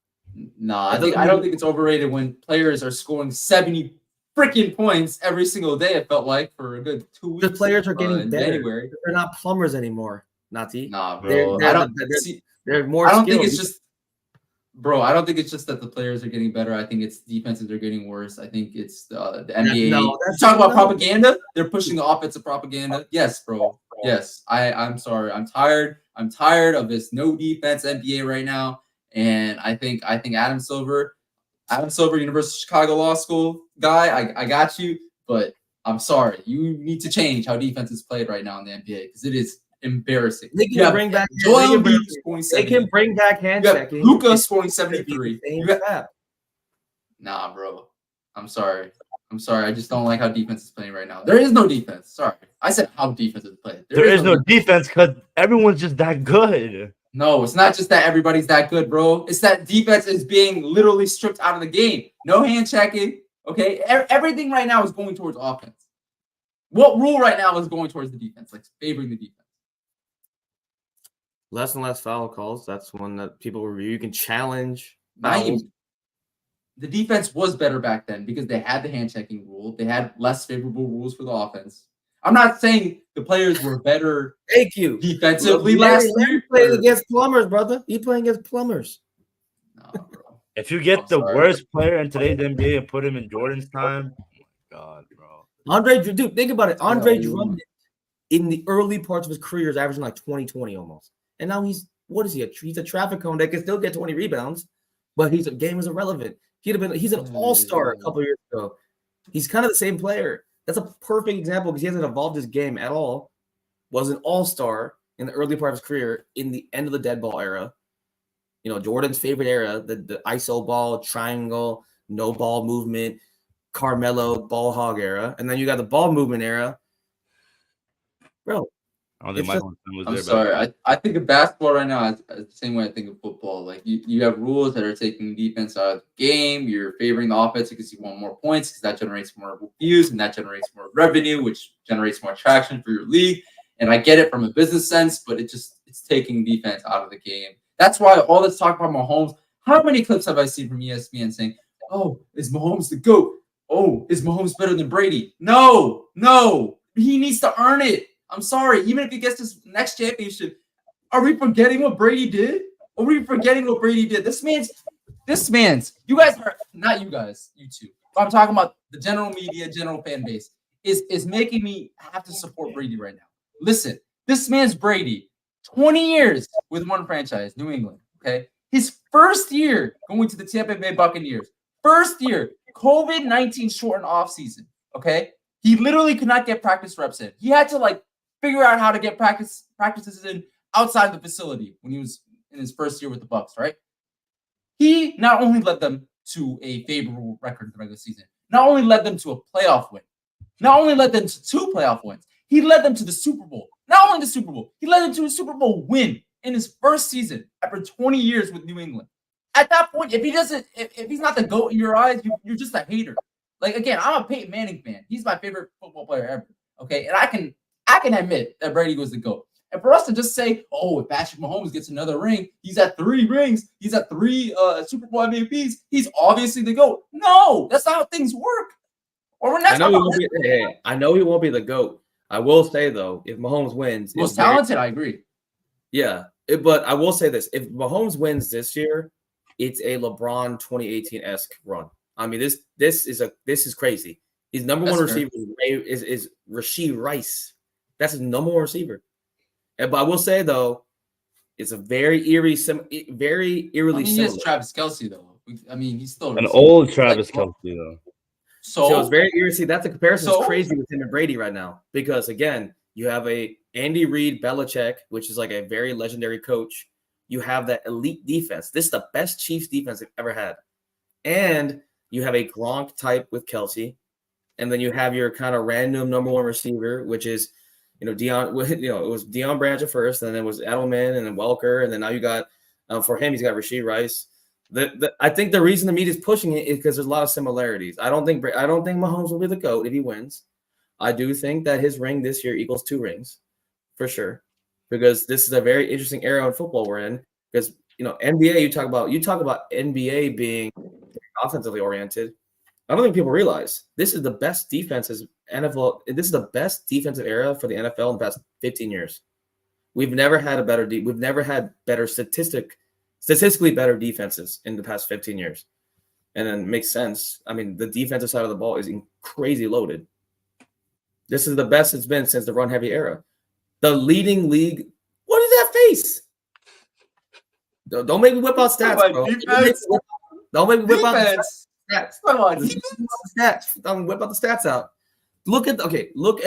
No, I don't think it's overrated when players are scoring 70 freaking points every single day. It felt like for a good 2 weeks. The players are getting in better. January. They're not plumbers anymore, Nati. Nah, bro. They're more. I don't skilled. think it's just, bro. I don't think it's just that the players are getting better. I think it's defenses are getting worse. I think it's the NBA. No, You talk about propaganda. They're pushing the offensive propaganda. Yes, bro. Yes, I'm sorry. I'm tired. I'm tired of this no defense NBA right now. And I think Adam Silver, University of Chicago Law School guy, I got you, but I'm sorry. You need to change how defense is played right now in the NBA because it is embarrassing. They can bring back Joel Embiid scoring 70. They can bring back hand checking. Luka scoring 73. Nah, bro. I'm sorry. I just don't like how defense is playing right now. There is no defense. Sorry. I said how defense is played. There is no defense because everyone's just that good. No, it's not just that everybody's that good, bro. It's that defense is being literally stripped out of the game. No hand checking. Okay, everything right now is going towards offense. What rule right now is going towards the defense, like favoring the defense? Less and less foul calls. That's one that people review. You can challenge. The defense was better back then because they had the hand checking rule. They had less favorable rules for the offense. I'm not saying the players were better. Thank you. Defensively last year. He played against plumbers, brother. He playing against plumbers. No, bro. If you get the worst player in today's NBA and put him in Jordan's time, oh my God, bro. Dude, think about it. Andre Drummond in the early parts of his career is averaging like 20 almost. And now he's a traffic cone that can still get 20 rebounds, but his game is irrelevant. He's an all-star a couple years ago. He's kind of the same player. That's a perfect example because he hasn't evolved his game at all. Was an all-star in the early part of his career in the end of the dead ball era. You know, Jordan's favorite era, the ISO ball, triangle, no ball movement, Carmelo ball hog era. And then you got the ball movement era. Bro. I'm sorry. I think of basketball right now as the same way I think of football. Like you have rules that are taking defense out of the game. You're favoring the offense because you want more points because that generates more views and that generates more revenue, which generates more traction for your league. And I get it from a business sense, but it's taking defense out of the game. That's why all this talk about Mahomes. How many clips have I seen from ESPN saying, "Oh, is Mahomes the GOAT? Oh, is Mahomes better than Brady?" No, he needs to earn it. I'm sorry. Even if he gets this next championship, are we forgetting what Brady did? Are we forgetting what Brady did? This man's, you guys are not you guys, you two. But I'm talking about the general media, general fan base is making me have to support Brady right now. Listen, this man's Brady, 20 years with one franchise, New England. Okay, his first year going to the Tampa Bay Buccaneers. First year, COVID-19 shortened offseason. Okay, he literally could not get practice reps in. He had to figure out how to get practices in outside the facility when he was in his first year with the Bucs, right? He not only led them to a favorable record in the regular season, not only led them to a playoff win, not only led them to 2 playoff wins, he led them to the Super Bowl. Not only the Super Bowl, he led them to a Super Bowl win in his first season after 20 years with New England. At that point, if he's not the GOAT in your eyes, you're just a hater. Again, I'm a Peyton Manning fan. He's my favorite football player ever. Okay, and I can admit that Brady was the GOAT. And for us to just say, oh, if Patrick Mahomes gets another ring, he's at 3 rings, he's at 3 Super Bowl MVPs, he's obviously the GOAT. No, that's not how things work. Or we're not. I know he won't be the GOAT. I will say though, if Mahomes wins, most talented, I agree. Yeah, but I will say this: if Mahomes wins this year, it's a LeBron 2018-esque run. I mean, this is crazy. His number one receiver is Rashee Rice. That's his number one receiver. But I will say though, it's a very eerily similar. He is Travis Kelce though. He's still an old Travis Kelce though. So it's very eerie. See, that's the comparison is crazy with him and Brady right now. Because again, you have a Andy Reid Belichick, which is a very legendary coach. You have that elite defense. This is the best Chiefs defense they've ever had. And you have a Gronk type with Kelce. And then you have your kind of random number one receiver, which is, Deion. It was Deion Branch at first, and then it was Edelman, and then Welker, and then now you got for him, he's got Rashee Rice. I think the reason the media is pushing it is because there's a lot of similarities. I don't think Mahomes will be the GOAT if he wins. I do think that his ring this year equals 2 rings, for sure, because this is a very interesting era in football we're in. Because NBA, you talk about NBA being offensively oriented. I don't think people realize this is the best defenses NFL. This is the best defensive era for the NFL in the past 15 years. We've never had we've never had better statistically better defenses in the past 15 years. And then it makes sense. I mean, the defensive side of the ball is crazy loaded. This is the best it's been since the run heavy era. The leading league. What is that face? Don't make me whip out stats, bro. Don't make me whip out stats. Come on, stats. Don't whip out the stats out. Look at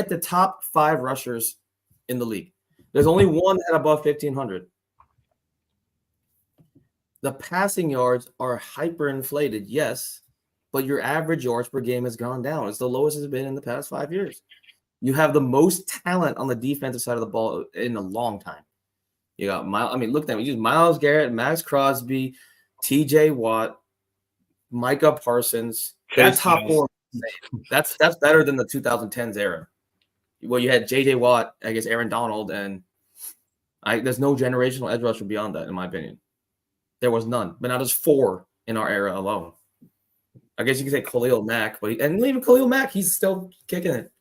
the top 5 rushers in the league. There's only one at above 1,500. The passing yards are hyperinflated, yes, but your average yards per game has gone down. It's the lowest it's been in the past 5 years. You have the most talent on the defensive side of the ball in a long time. You got look at them. You use Myles Garrett, Max Crosby, TJ Watt, Micah Parsons. That's top 4. That's better than the 2010s era. Well, you had JJ Watt, I guess Aaron Donald, and there's no generational edge rusher beyond that, in my opinion. There was none, but now there's 4 in our era alone. I guess you could say Khalil Mack, but even Khalil Mack, he's still kicking it.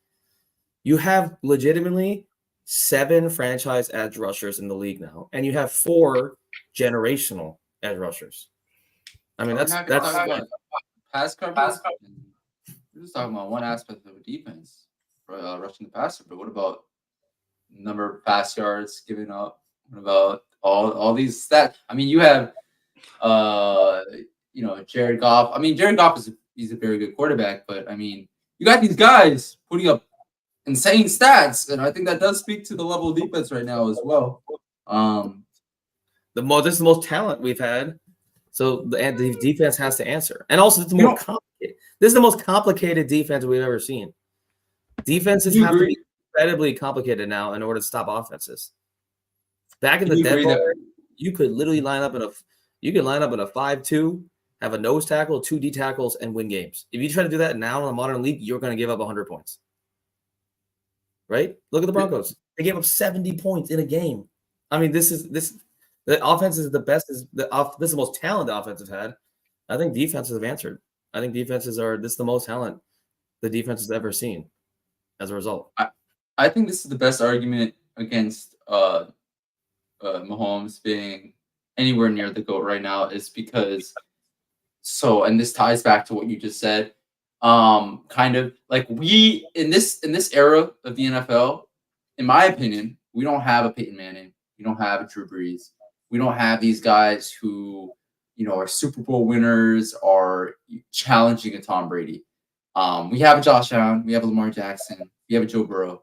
You have legitimately 7 franchise edge rushers in the league now, and you have 4 generational edge rushers. I mean, that's pass coverage. We're just talking about one aspect of a defense, rushing the passer. But what about number of pass yards given up? What about all these stats? I mean, you have Jared Goff. I mean, Jared Goff he's a very good quarterback, but I mean, you got these guys putting up insane stats, and I think that does speak to the level of defense right now as well. This is the most talent we've had, so the defense has to answer, and also it's more complicated. This is the most complicated defense we've ever seen. Defenses have to be incredibly complicated now in order to stop offenses. Back in the dead ball, you could literally line up in a 5-2, have a nose tackle, 2 D tackles, and win games. If you try to do that now in a modern league, you're going to give up 100 points. Right? Look at the Broncos. They gave up 70 points in a game. I mean, the offense is the best. This is the most talent the offense has had. I think defenses have answered. I think this is the most talent the defense has ever seen as a result. I think this is the best argument against Mahomes being anywhere near the GOAT right now is because and this ties back to what you just said. Kind of like we in this era of the NFL, in my opinion, we don't have a Peyton Manning, we don't have a Drew Brees, we don't have these guys who are Super Bowl winners, are challenging a Tom Brady. We have a Josh Allen, we have a Lamar Jackson, we have a Joe Burrow.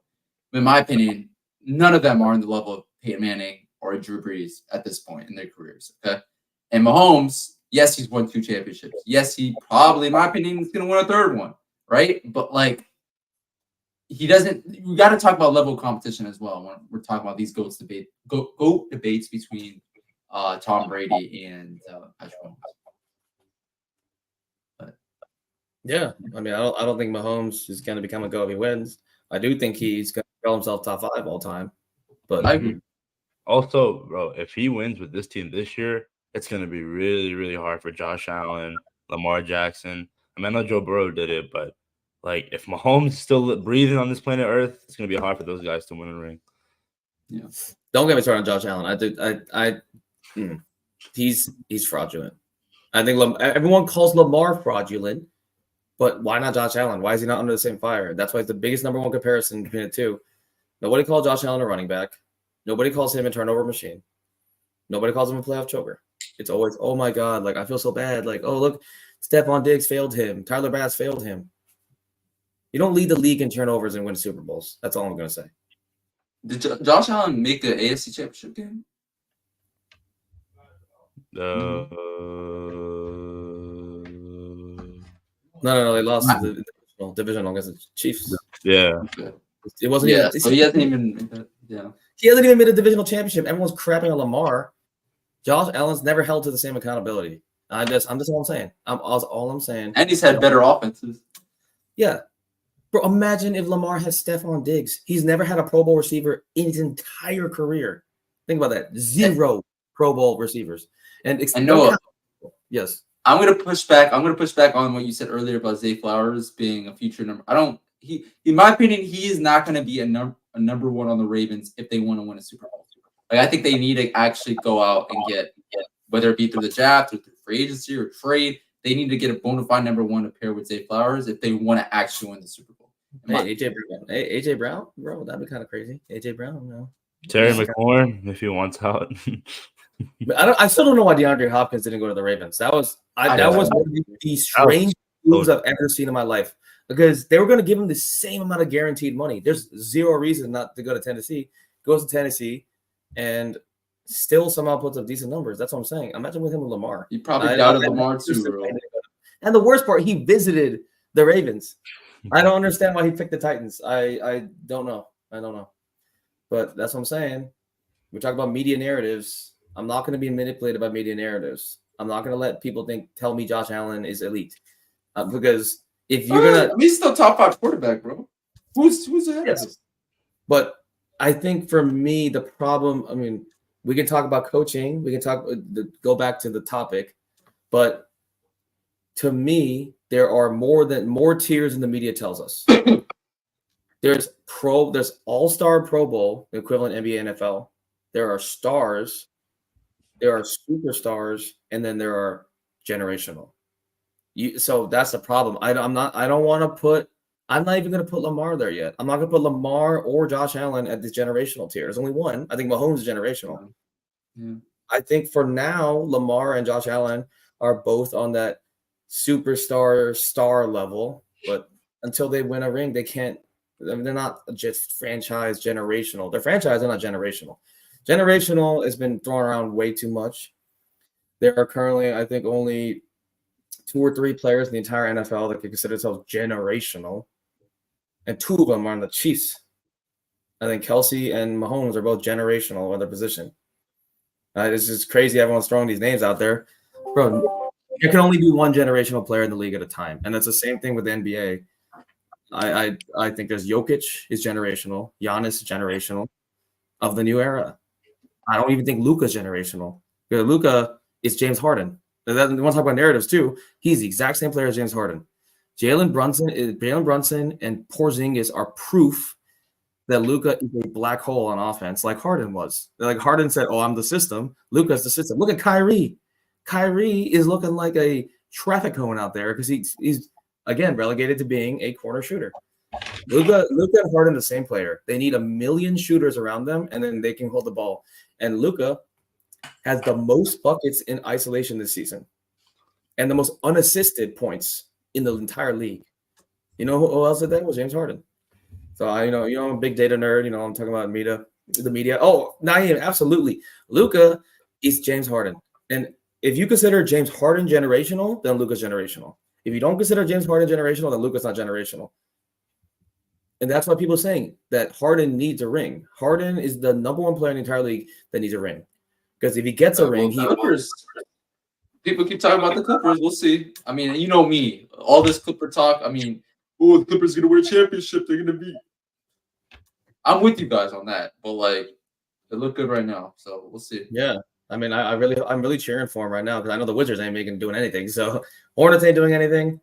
But in my opinion, none of them are on the level of Peyton Manning or a Drew Brees at this point in their careers. Okay, and Mahomes. Yes, he's won 2 championships. Yes, he probably, in my opinion, is going to win a 3rd one, right? But like, he doesn't. We got to talk about level of competition as well when we're talking about these GOAT debates between Tom Brady and Patrick Mahomes. But Yeah, I mean, I don't think Mahomes is going to become a GOAT if he wins. I do think he's going to call himself top 5 all time. But I agree. Also, bro, if he wins with this team this year, it's going to be really, really hard for Josh Allen, Lamar Jackson. I mean, I know Joe Burrow did it, but like if Mahomes is still breathing on this planet Earth, it's going to be hard for those guys to win a ring. Yeah. Don't get me started on Josh Allen. He's fraudulent. I think everyone calls Lamar fraudulent, but why not Josh Allen? Why is he not under the same fire? That's why it's the biggest number one comparison between the two. Nobody calls Josh Allen a running back. Nobody calls him a turnover machine. Nobody calls him a playoff choker. It's always, oh my God, like I feel so bad. Like, oh look, Stephon Diggs failed him. Tyler Bass failed him. You don't lead the league in turnovers and win Super Bowls. That's all I'm gonna say. Did Josh Allen make the AFC Championship game? No, they lost the divisional against the Chiefs. Yeah. Okay. It wasn't. Yeah, even, so he hasn't even. Yeah. He hasn't even made a divisional championship. Everyone's crapping on Lamar. Josh Allen's never held to the same accountability. I'm just all I'm saying. All I'm saying. And he's had better offenses. Yeah. Bro, imagine if Lamar has Stephon Diggs. He's never had a Pro Bowl receiver in his entire career. Think about that. 0 Pro Bowl receivers. And yes. I'm gonna push back. On what you said earlier about Zay Flowers being a future number. In my opinion, he is not gonna be a number 1 on the Ravens if they want to win a Super Bowl. Like I think they need to actually go out and get whether it be through the draft or through free agency or trade, they need to get a bona fide number 1 to pair with Zay Flowers if they want to actually win the Super Bowl. Hey, AJ Brown, bro, that'd be kind of crazy. AJ Brown, no. Terry McLaurin, if he wants out. But I still don't know why DeAndre Hopkins didn't go to the Ravens. That was one of the strange moves I've ever seen in my life. Because they were going to give him the same amount of guaranteed money. There's 0 reason not to go to Tennessee. Goes to Tennessee and still somehow puts up decent numbers. That's what I'm saying. Imagine with him with Lamar. You probably doubted Lamar too, bro. And the worst part, he visited the Ravens. I don't understand why he picked the Titans. I don't know. But that's what I'm saying. We talk about media narratives. I'm not going to be manipulated by media narratives. I'm not going to let people tell me Josh Allen is elite. Because if you're going to... He's still top 5 quarterback, bro. Who's ahead of us? But I think for me, the problem, I mean, we can talk about coaching. We can go back to the topic. But to me, there are more tiers than the media tells us. There's all-star Pro Bowl, the equivalent NBA, NFL. There are stars. There are superstars, and then there are generational. So that's the problem. I'm not even going to put Lamar there yet. I'm not going to put Lamar or Josh Allen at the generational tier. There's only one. I think Mahomes is generational. Yeah. I think for now, Lamar and Josh Allen are both on that superstar star level. But until they win a ring, they can't. I mean, they're not just franchise generational. They're franchise, they're not generational. Generational has been thrown around way too much. There are currently, I think, only 2 or 3 players in the entire NFL that can consider themselves generational, and 2 of them are on the Chiefs. I think Kelsey and Mahomes are both generational in their position. It's just crazy. Everyone's throwing these names out there, bro. There can only be one generational player in the league at a time, and that's the same thing with the NBA. I think there's Jokic is generational, Giannis is generational of the new era. I don't even think Luka's generational. Because Luka is James Harden. We want to talk about narratives too. He's the exact same player as James Harden. Jalen Brunson and Porzingis are proof that Luka is a black hole on offense, like Harden was. Like Harden said, "Oh, I'm the system." Luka's the system. Look at Kyrie. Kyrie is looking like a traffic cone out there because he's again relegated to being a corner shooter. Luka and Harden, the same player. They need a million shooters around them, and then they can hold the ball. And Luka has the most buckets in isolation this season, and the most unassisted points in the entire league. You know who else did that? Was James Harden. So I'm a big data nerd. I'm talking about the media. Oh, Naeem, absolutely. Luka is James Harden, and if you consider James Harden generational, then Luka's generational. If you don't consider James Harden generational, then Luka's not generational. And that's why people are saying that Harden needs a ring. Harden is the number one player in the entire league that needs a ring. Because if he gets a ring, Clippers. People keep talking about the Clippers. We'll see. I mean, you know me. All this Clipper talk. I mean, the Clippers going to win a championship. They're going to beat. I'm with you guys on that. But, like, they look good right now. So, we'll see. Yeah. I mean, I'm really cheering for him right now because I know the Wizards ain't doing anything. So, Hornets ain't doing anything.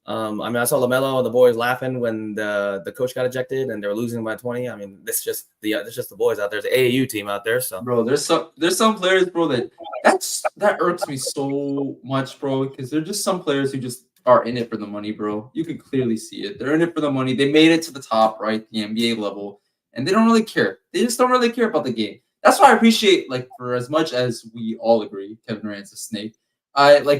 I mean, I saw LaMelo and the boys laughing when the coach got ejected and they were losing by 20. I mean, it's just the boys out there. There's an AAU team out there. So, bro, there's some players, bro, that irks me so much, bro, because they're just some players who just are in it for the money, bro. You can clearly see it. They're in it for the money. They made it to the top, right, the NBA level, and they don't really care. They just don't really care about the game. That's why I appreciate, like, for as much as we all agree, Kevin Durant's a snake.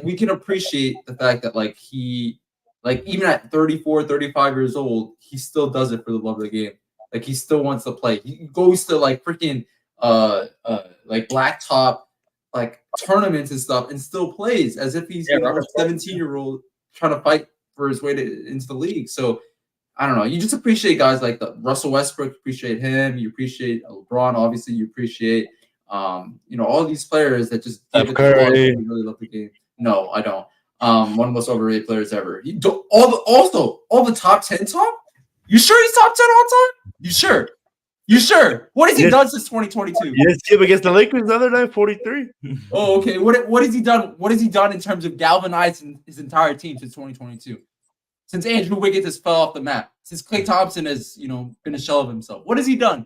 We can appreciate the fact that, like, he. Like, even at 34, 35 years old, he still does it for the love of the game. Like, he still wants to play. He goes to, like, freaking, like, blacktop, like, tournaments and stuff and still plays as if he's, a 17-year-old trying to fight for his way into the league. So, I don't know. You just appreciate guys like Russell Westbrook, appreciate him. You appreciate LeBron, obviously. You appreciate, all these players that just give it to all really love the game. No, I don't. One of the most overrated players ever. All the top 10 top? You sure he's top 10 all time? You sure? You sure? What has he done since 2022? Yes, team against the Lakers the other night, 43. Oh, okay. What has he done? What has he done in terms of galvanizing his entire team since 2022? Since Andrew Wiggins has fell off the map, since Klay Thompson has, been a shell of himself. What has he done?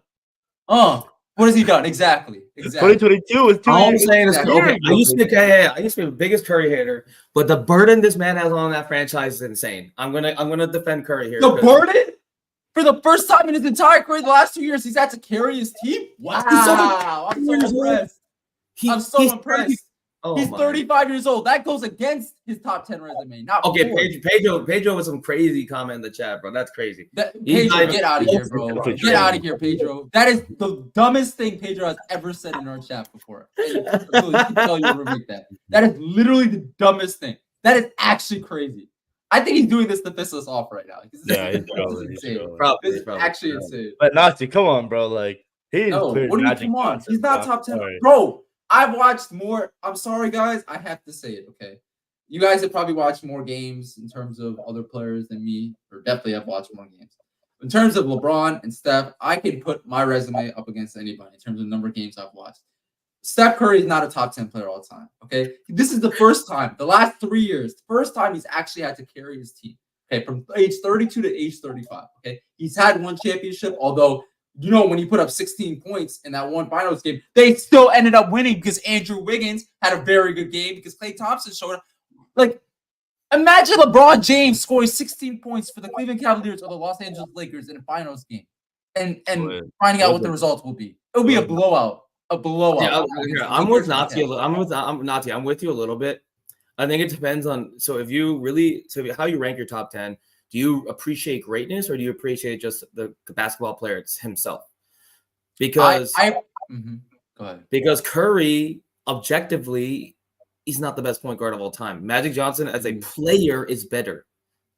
What has he done? Exactly. 2022 was 2 All I'm years. saying is, okay, I used to be the biggest Curry hater, but the burden this man has on that franchise is insane. I'm gonna defend Curry here. The burden? For the first time in his entire career, the last 2 years, he's had to carry his team? Wow. I'm so impressed. He's impressed. He's 35 years old. That goes against his top 10 resume. Pedro with some crazy comment in the chat, bro. That's crazy. Pedro, get out of here, bro. Get out of here, Pedro. That is the dumbest thing Pedro has ever said in our chat before. I can tell you to make that. That is literally the dumbest thing. That is actually crazy. I think he's doing this to piss us off right now. Yeah, he's probably actually insane. But Nazi, come on, bro. Like, come on. He's not top 10. Sorry. Bro, I've watched more. I'm sorry, guys. I have to say it, okay? You guys have probably watched more games in terms of other players than me, or definitely have watched more games. In terms of LeBron and Steph, I can put my resume up against anybody in terms of the number of games I've watched. Steph Curry is not a top 10 player all the time, okay? This is the first time, the last 3 years, the first time he's actually had to carry his team, okay, from age 32 to age 35, okay? He's had one championship, although, when he put up 16 points in that one finals game, they still ended up winning because Andrew Wiggins had a very good game because Klay Thompson showed up. Like, imagine LeBron James scoring 16 points for the Cleveland Cavaliers or the Los Angeles Lakers in a finals game and finding out what the results will be. It'll be a blowout. A blowout. Yeah, I'm with Nazi. I'm Nazi. I'm with you a little bit. I think it depends on how you rank your top 10. Do you appreciate greatness or do you appreciate just the basketball player himself? Because go ahead. Because Curry objectively, he's not the best point guard of all time. Magic Johnson as a player is better,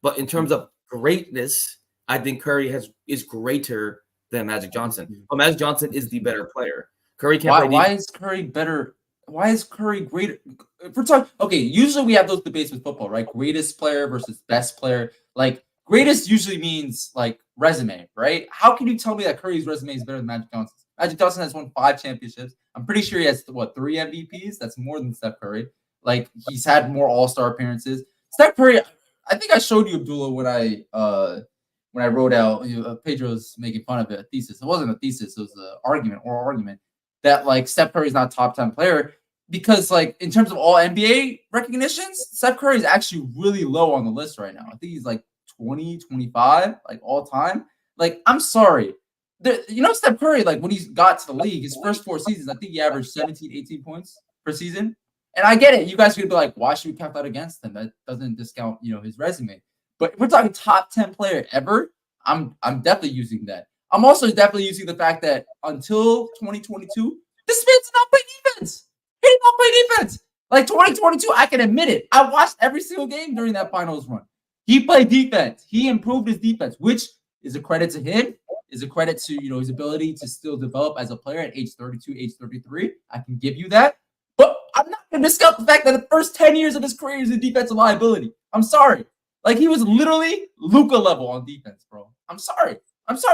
but in terms of greatness, I think Curry is greater than Magic Johnson. But Magic Johnson is the better player. Curry can't. Why is Curry better? Why is Curry greater? If we're talking, okay, usually we have those debates with football, right? Greatest player versus best player. Like, greatest usually means like resume, right? How can you tell me that Curry's resume is better than Magic Johnson's? Magic Johnson has won 5 championships. I'm pretty sure he has 3 MVPs. That's more than Steph Curry. Like, he's had more All-Star appearances. Steph Curry, I think I showed you, Abdullah, when when I wrote out, Pedro's making fun of it, a thesis. It wasn't a thesis. It was an argument, oral argument, that like Steph Curry's not a top 10 player because like in terms of all NBA recognitions, Steph Curry is actually really low on the list right now. I think he's like 20, 25, like all time. Like, I'm sorry. Steph Curry, like when he got to the league, his first 4 seasons, I think he averaged 17, 18 points per season. And I get it. You guys could be like, why should we count that against him? That doesn't discount, his resume. But if we're talking top 10 player ever, I'm definitely using that. I'm also definitely using the fact that until 2022, this man did not play defense. He did not play defense. Like 2022, I can admit it. I watched every single game during that finals run. He played defense. He improved his defense, which is a credit to him, is a credit to, his ability to still develop as a player at age 32, age 33. I can give you that. But I'm not going to discount the fact that the first 10 years of his career is a defensive liability. I'm sorry. Like, he was literally Luka level on defense, bro. I'm sorry.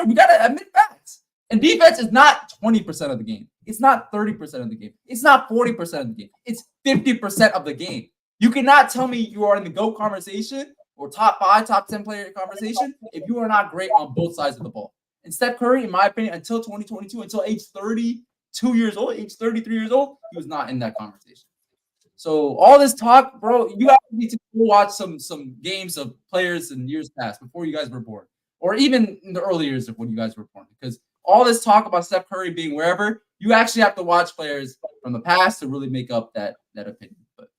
We got to admit facts. And defense is not 20% of the game. It's not 30% of the game. It's not 40% of the game. It's 50% of the game. You cannot tell me you are in the GOAT conversation or top 5, top 10 player conversation if you are not great on both sides of the ball. And Steph Curry, in my opinion, until 2022, until age 32 years old, age 33 years old, he was not in that conversation. So all this talk, bro, you guys need to go watch some games of players in years past before you guys were born, or even in the early years of when you guys were born. Because all this talk about Steph Curry being wherever, you actually have to watch players from the past to really make up that opinion. But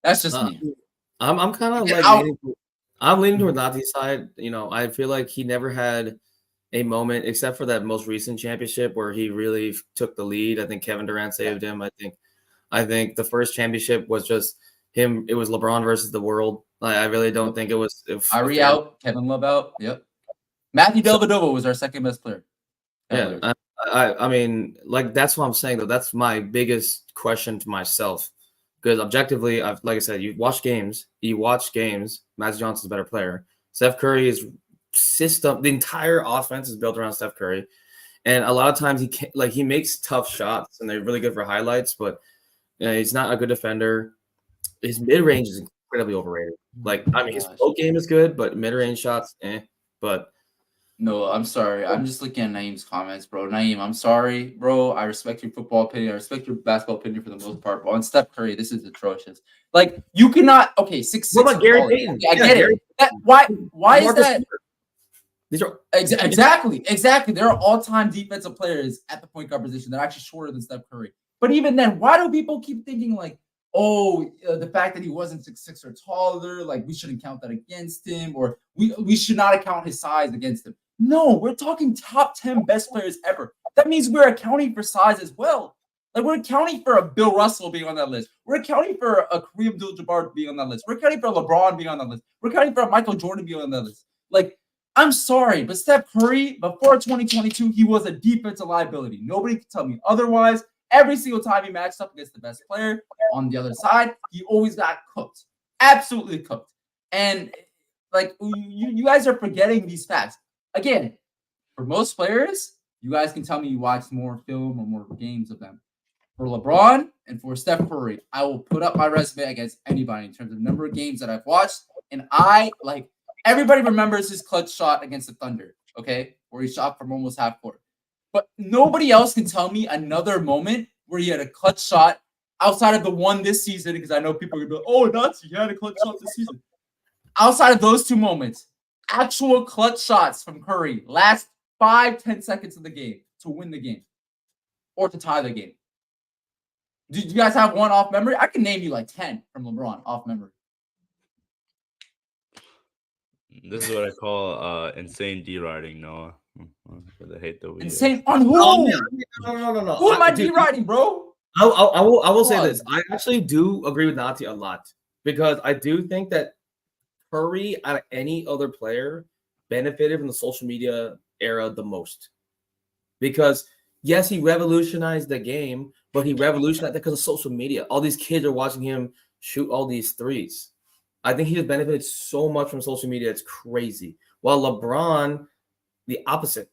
that's just me. I'm kind of like I'm leaning toward Nati's side. I feel like he never had a moment except for that most recent championship where he really took the lead. I think Kevin Durant saved him. I think the first championship was just him. It was LeBron versus the world. I really don't think it was. Kyrie out, Kevin Love out. Yep. Matthew Dellavedova was our second best player. Yeah, I mean, like that's what I'm saying though. That's my biggest question to myself because objectively, like I said, you watch games. Magic Johnson's a better player. Steph Curry is system. The entire offense is built around Steph Curry, and a lot of times he makes tough shots and they're really good for highlights, but he's not a good defender. His mid range is incredibly overrated. His float game is good, but mid range shots, But no, I'm sorry. I'm just looking at Naeem's comments, bro. Naeem, I'm sorry, bro. I respect your football opinion. I respect your basketball opinion for the most part. But on Steph Curry, this is atrocious. Like, you cannot. Okay, 6'6". What about Gary Payton? Okay, I get it. Why is that? These are exactly. There are all-time defensive players at the point guard position that are actually shorter than Steph Curry. But even then, why do people keep thinking like, the fact that he wasn't 6'6" or taller, like we shouldn't count that against him, or we should not account his size against him? No, we're talking top 10 best players ever. That means we're accounting for size as well. Like, we're accounting for a Bill Russell being on that list. We're accounting for a Kareem Abdul-Jabbar being on that list. We're accounting for LeBron being on that list. We're accounting for a Michael Jordan being on that list. Like, I'm sorry, but Steph Curry, before 2022, he was a defensive liability. Nobody can tell me otherwise. Every single time he matched up against the best player on the other side, he always got cooked. Absolutely cooked. And, like, you guys are forgetting these facts. Again, for most players, you guys can tell me you watched more film or more games of them. For LeBron and for Steph Curry, I will put up my resume against anybody in terms of number of games that I've watched. And everybody remembers his clutch shot against the Thunder, okay, where he shot from almost half court. But nobody else can tell me another moment where he had a clutch shot outside of the one this season, because I know people are going to be like, oh, Nazi, he had a clutch shot this season. Outside of those two moments, actual clutch shots from Curry last 5-10 seconds of the game to win the game or to tie the game. Do you guys have one off memory? I can name you like 10 from LeBron off memory. This is what I call insane D-riding, Noah. I hate the way insane on who? No. Who am I D-riding, bro? I will say this. I actually do agree with Nati a lot because I do think that Curry, out of any other player, benefited from the social media era the most. Because, yes, he revolutionized the game, but he revolutionized that because of social media. All these kids are watching him shoot all these threes. I think he has benefited so much from social media. It's crazy. While LeBron, the opposite.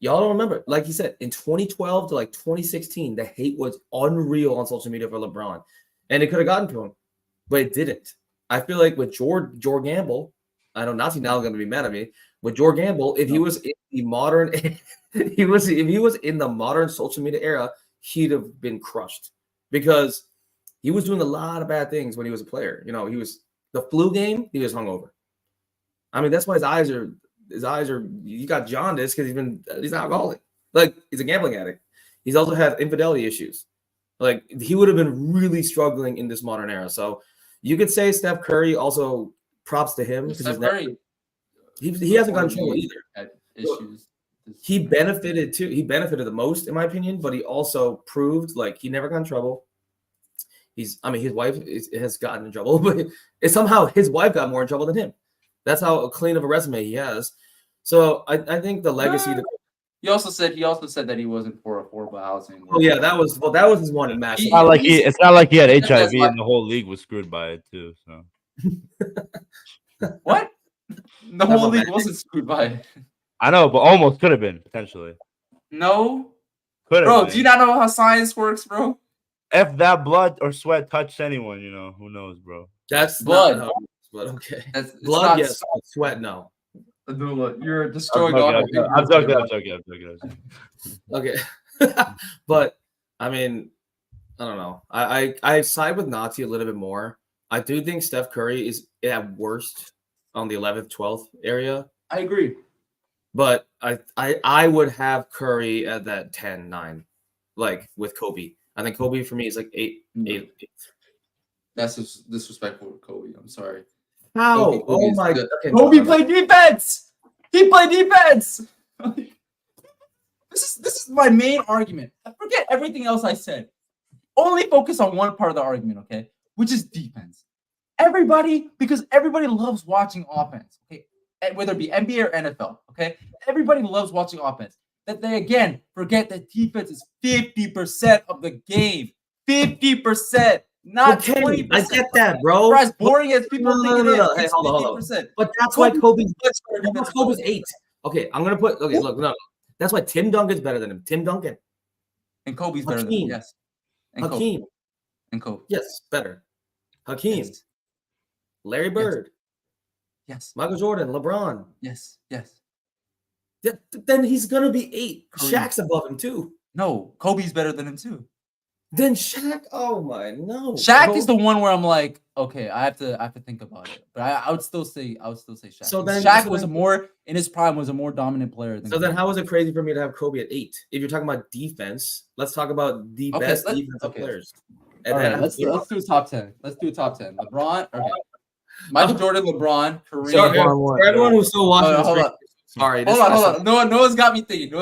Y'all don't remember. Like he said, in 2012 to like 2016, the hate was unreal on social media for LeBron. And it could have gotten to him, but it didn't. I feel like with George Gamble, I know Nazi now is going to be mad at me. With George Gamble, if he was in the modern, if he was in the modern social media era, he'd have been crushed because he was doing a lot of bad things when he was a player. You know, he was the flu game. He was hungover. I mean, that's why his eyes are. You got jaundice because he's an alcoholic. Like he's a gambling addict. He's also had infidelity issues. Like he would have been really struggling in this modern era. So you could say Steph Curry also props to him because he hasn't gotten in trouble either. Issues. He benefited too. He benefited the most, in my opinion, but he also proved like he never got in trouble. His wife has gotten in trouble, but somehow his wife got more in trouble than him. That's how clean of a resume he has. So I think the legacy. He also said that he wasn't for affordable housing. Oh yeah, that was his one in match. It's not like he had HIV and the whole league was screwed by it too. So what? The whole league wasn't screwed by it. I know, but almost could have been potentially. No, could have. Bro, been. do you not know how science works, bro? If that blood or sweat touched anyone, who knows, bro? That's blood. But okay, That's blood, yes. Sweat, no. You're destroying. I'm joking. Okay, but I mean, I don't know. I side with Nazi a little bit more. I do think Steph Curry is at worst on the 11th, 12th area. I agree, but I would have Curry at that 10, 9, like with Kobe. I think Kobe for me is like 8. That's just disrespectful to Kobe. I'm sorry. How? Oh my God. Okay, Kobe played defense. He played defense. This is my main argument. Forget everything else I said. Only focus on one part of the argument, okay? Which is defense. Because everybody loves watching offense, okay? Whether it be NBA or NFL, okay? Everybody loves watching offense. That they, again, forget that defense is 50% of the game. 50%. Not 20%. I get that, bro. For as boring as people think it is. Hey, hold on. But that's why Kobe's 8. Okay, I'm gonna put. Okay, look, no. That's why Tim Duncan's better than him. Tim Duncan. And Kobe's better than him. Yes. And Hakeem. And Kobe. Yes, better. Hakeem. Yes. Larry Bird. Yes. Michael Jordan. LeBron. Yes. Then he's gonna be 8. Shaq's above him too. No, Kobe's better than him too. Then Shaq, oh my no. Shaq is the one where I'm like, okay, I have to think about it. But I would still say Shaq. So then Shaq was in his prime was a more dominant player than Then how is it crazy for me to have Kobe at 8? If you're talking about defense, let's talk about the best defensive players. And then let's do a top 10. Let's do a top 10. LeBron, okay. Michael Jordan, LeBron, Kareem. For everyone who's still watching hold on. Sorry. Hold on. Noah's got me thinking.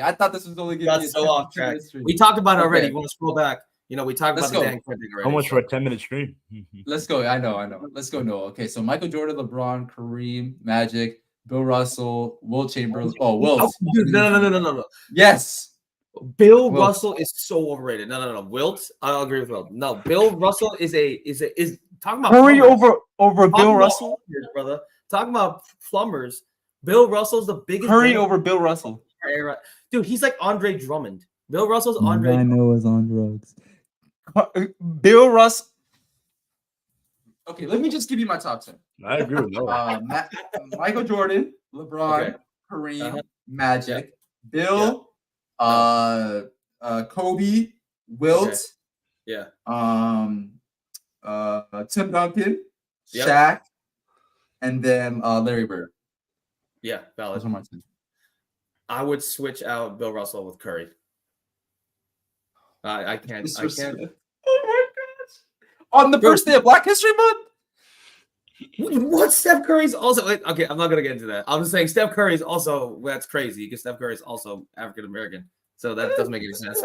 I thought this was only going to be so off track. We talked about it already. You want to scroll back? We talked about the Dan Quinn thing already. How much for a 10-minute stream? Let's go. I know. Let's go, Noah. Okay, so Michael Jordan, LeBron, Kareem, Magic, Bill Russell, Wilt Chamberlain. Oh, Wilt. No. Yes. Bill Russell is so overrated. No. Wilt, I'll agree with Wilt. No, Bill Russell is talking about Curry over Bill Russell, brother. Talking about plumbers. Bill Russell's the biggest. Curry over Bill Russell. Dude, he's like Andre Drummond. Bill Russell's Andre. I know is on drugs. Bill Russell. Okay, let me just give you my top 10. I agree with Noah. Michael Jordan, LeBron, Kareem, Magic, Bill, Kobe, Wilt, Tim Duncan, Shaq, and then Larry Bird. Yeah, valid. Those are my 10. I would switch out Bill Russell with Curry. I can't. Oh my gosh! On the first day of Black History Month. What? Steph Curry's also okay. I'm not gonna get into that. I'm just saying Steph Curry's also that's crazy because Steph Curry's also African American, so that doesn't make any sense.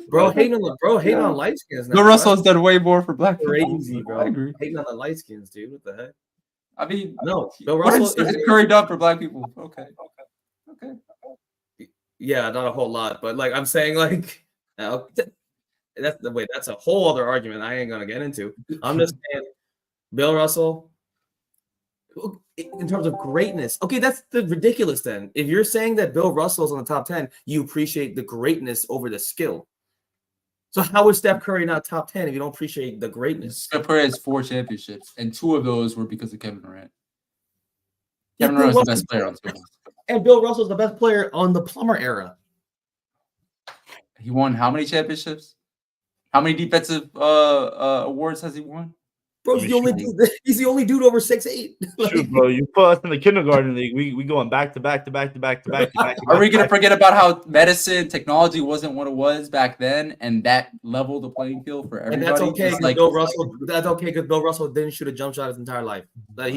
Bro, hating on light skins. Bill Russell has done way more for black people. Crazy, bro. I agree. Hating on the light skins, dude. What the heck? I mean, no. Bill Russell is Curry done for black people. Okay. Yeah, not a whole lot, but like I'm saying, like that's a whole other argument I ain't gonna get into. I'm just saying, Bill Russell, in terms of greatness, okay, that's the ridiculous. Then, if you're saying that Bill Russell's on the top 10, you appreciate the greatness over the skill. So how is Steph Curry not top 10 if you don't appreciate the greatness? Steph Curry has 4 championships, and 2 of those were because of Kevin Durant. Yeah, Kevin Bill Durant was the Russell- best player on the Spurs. And Bill Russell's the best player on the Plummer era. He won how many championships? How many defensive awards has he won? Bro, he's the only dude over 6'8". Shoot, bro, you put us in the kindergarten league. We going back to back to back to back to back to back. Are we gonna forget about how medicine technology wasn't what it was back then, and that leveled the playing field for everybody? And that's okay Just because Bill Russell. That's okay because Bill Russell didn't shoot a jump shot his entire life. Like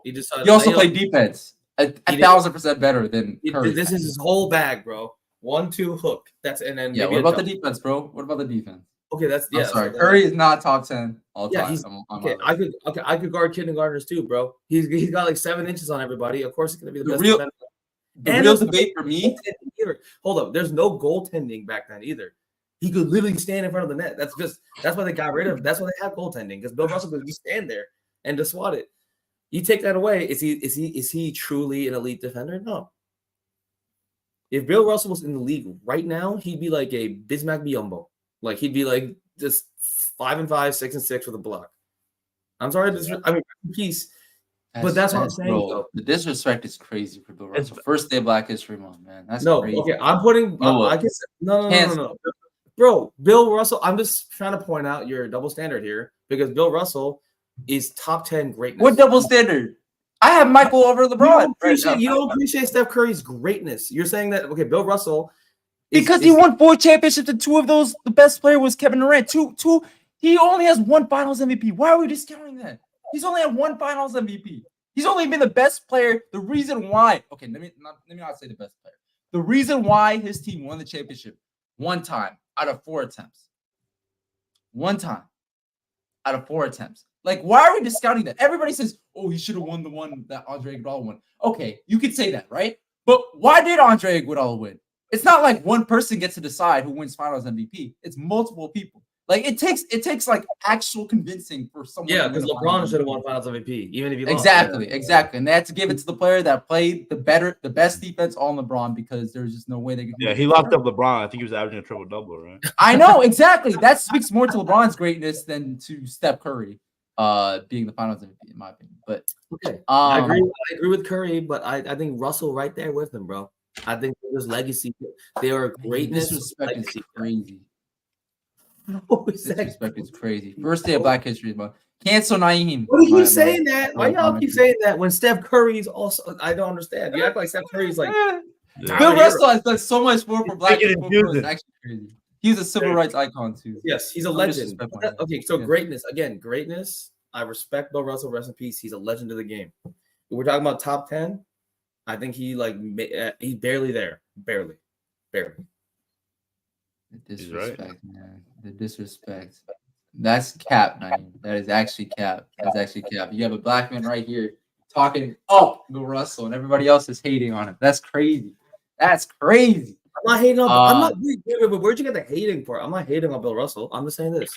he just. He also played defense. A 1,000% better than Curry. This is his whole bag, bro. 1-2 hook. That's and then yeah. What about the defense, bro? What about the defense? Okay, that's I'm sorry. Curry is not top 10 all time. He's, I could guard kindergartners too, bro. He's got like 7 inches on everybody. Of course, he's gonna be the best. The real debate for me. Hold up, there's no goaltending back then either. He could literally stand in front of the net. That's why they got rid of. That's why they have goaltending because Bill Russell could just stand there and just swat it. You take that away, is he truly an elite defender? No. If Bill Russell was in the league right now, he'd be like a Bismack Biyombo. Like he'd be like just 5-5, 6-6 with a block. I'm sorry, peace. But that's what I'm saying. Bro, the disrespect is crazy for Bill Russell. First day of Black History Month, man. That's crazy. Okay. I'm putting. I guess no. Bro, Bill Russell. I'm just trying to point out your double standard here because Bill Russell is top 10 greatness. What double standard? I have Michael over LeBron. You don't appreciate Steph Curry's greatness. You're saying that Bill Russell. Because he won 4 championships, and 2 of those, the best player was Kevin Durant. Two. He only has 1 Finals MVP. Why are we discounting that? He's only had 1 Finals MVP. He's only been the best player. The reason why, let me not say the best player. The reason why his team won the championship 1 time out of 4 attempts. 1 time out of 4 attempts. Like, why are we discounting that? Everybody says, "Oh, he should have won the one that Andre Iguodala won." Okay, you could say that, right? But why did Andre Iguodala win? It's not like one person gets to decide who wins Finals MVP. It's multiple people. Like it takes like actual convincing for someone. Yeah, because LeBron should have won Finals MVP, even if he lost. Exactly. And they had to give it to the player that played the best defense on LeBron because there's just no way they could. Yeah, he locked up LeBron. I think he was averaging a triple-double, right? I know exactly. That speaks more to LeBron's greatness than to Steph Curry being the Finals MVP, in my opinion. But okay, I agree with Curry, but I think Russell right there with him, bro. I think there's legacy. They are greatness. Disrespect is crazy. Disrespect is crazy. First day of Black History Month. Cancel Naeem. Why do you keep saying that? Why y'all keep saying that when Steph Curry's also? I don't understand. You act like Steph Curry's like. Bill Russell has done so much more for Black people. It's actually crazy. He's a civil rights icon too. Yes, he's a legend. Okay, so greatness again. Greatness. I respect Bill Russell. Rest in peace. He's a legend of the game. We're talking about top 10. I think he's barely there. Barely. The disrespect, man. The disrespect. That's cap, man. That is actually cap. You have a black man right here talking Bill Russell, and everybody else is hating on him. That's crazy. I'm not hating on. Where'd you get the hating for? I'm not hating on Bill Russell. I'm just saying this.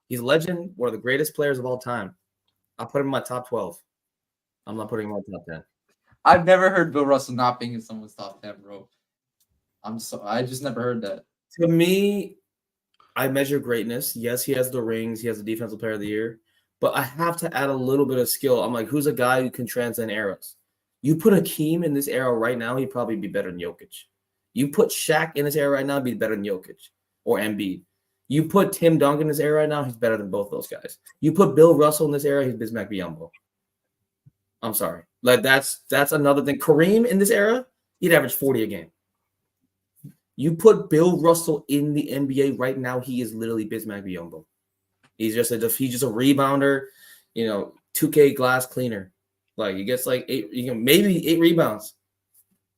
He's a legend, one of the greatest players of all time. I'll put him in my top 12. I'm not putting him in my top 10. I've never heard Bill Russell not being in someone's top 10, bro. I just never heard that. To me, I measure greatness. Yes, he has the rings. He has the defensive player of the year. But I have to add a little bit of skill. I'm like, who's a guy who can transcend eras? You put Hakeem in this era right now, he'd probably be better than Jokic. You put Shaq in this era right now, he'd be better than Jokic or Embiid. You put Tim Duncan in this era right now, he's better than both those guys. You put Bill Russell in this era, he's Bismack Biyombo. I'm sorry. Like that's another thing. Kareem in this era, he'd average 40 a game. You put Bill Russell in the NBA right now, he is literally Bismack Biyombo. He's just a rebounder, 2K glass cleaner. Like he gets like maybe 8 rebounds,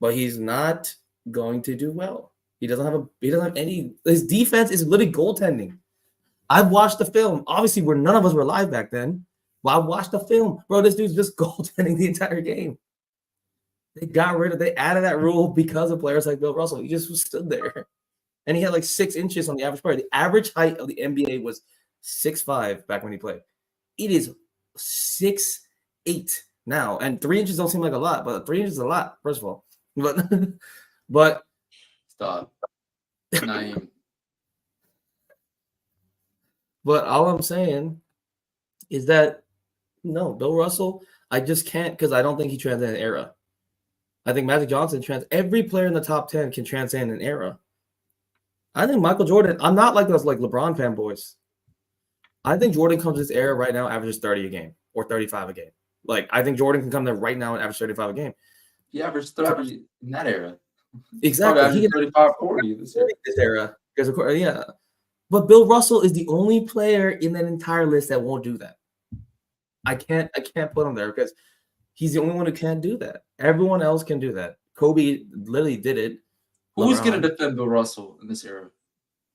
but he's not going to do well. He doesn't have any. His defense is literally goaltending. I've watched the film. Obviously, none of us were live back then. Well, I watched the film, bro. This dude's just goaltending the entire game. They added that rule because of players like Bill Russell. He just stood there, and he had like 6 inches on the average player. The average height of the NBA was 6'5" back when he played. It is 6'8" now, and 3 inches don't seem like a lot, but 3 inches is a lot. First of all, but stop. Naeem. But all I'm saying is that no, Bill Russell, I just can't because I don't think he transcended an era. I think Magic Johnson every player in the top 10 can transcend an era. I think Michael Jordan, I'm not like those like LeBron fanboys. I think Jordan comes this era right now, averages 30 a game or 35 a game. Like, I think Jordan can come there right now and average 35 a game. He averaged 30 in that era. Exactly. He can 35, 40 this year. This era. Because of course, yeah. But Bill Russell is the only player in that entire list that won't do that. I can't put him there because he's the only one who can't do that. Everyone else can do that. Kobe literally did it. Who's going to defend Bill Russell in this era?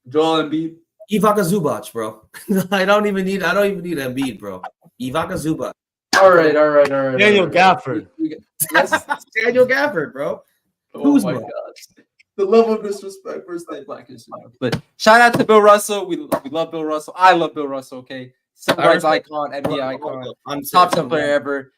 Joel Embiid? Ivica Zubac, bro. I don't even need Embiid, bro. Ivica Zubac. All right. Daniel Gafford. Daniel Gafford, bro. Oh my God. The level of disrespect for State Black History Month. But shout out to Bill Russell. We love Bill Russell. I love Bill Russell, okay? Civil rights icon, NBA icon, top 10 player ever.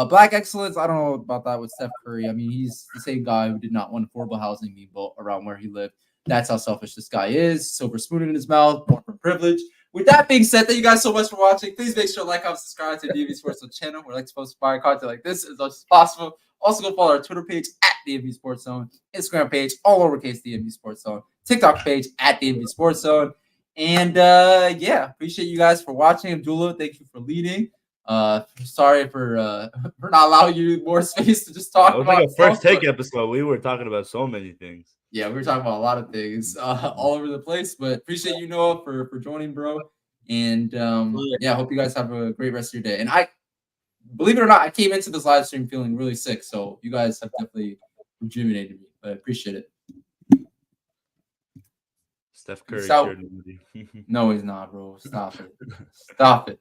Black excellence, I don't know about that with Steph Curry. I mean, he's the same guy who did not want affordable housing being built around where he lived. That's how selfish this guy is. Silver spoon in his mouth, born from privilege. With that being said, thank you guys so much for watching. Please make sure to like, comment, subscribe to the DMV Sports Zone channel. We're like to post fire content like this as much as possible. Also, go follow our Twitter page at DMV Sports Zone, Instagram page, all lowercase DMV Sports Zone, TikTok page at DMV Sports Zone. And yeah, appreciate you guys for watching. Abdullah, thank you for leading. Sorry for not allowing you more space to just talk It was about like a first take episode. We were talking about so many things. Yeah, we were talking about a lot of things all over the place, but appreciate you, Noah, for joining, bro. And yeah, I hope you guys have a great rest of your day. And I, believe it or not, I came into this live stream feeling really sick, so you guys have definitely rejuvenated me, but I appreciate it. Steph Curry. No, he's not, bro. Stop it. Stop it.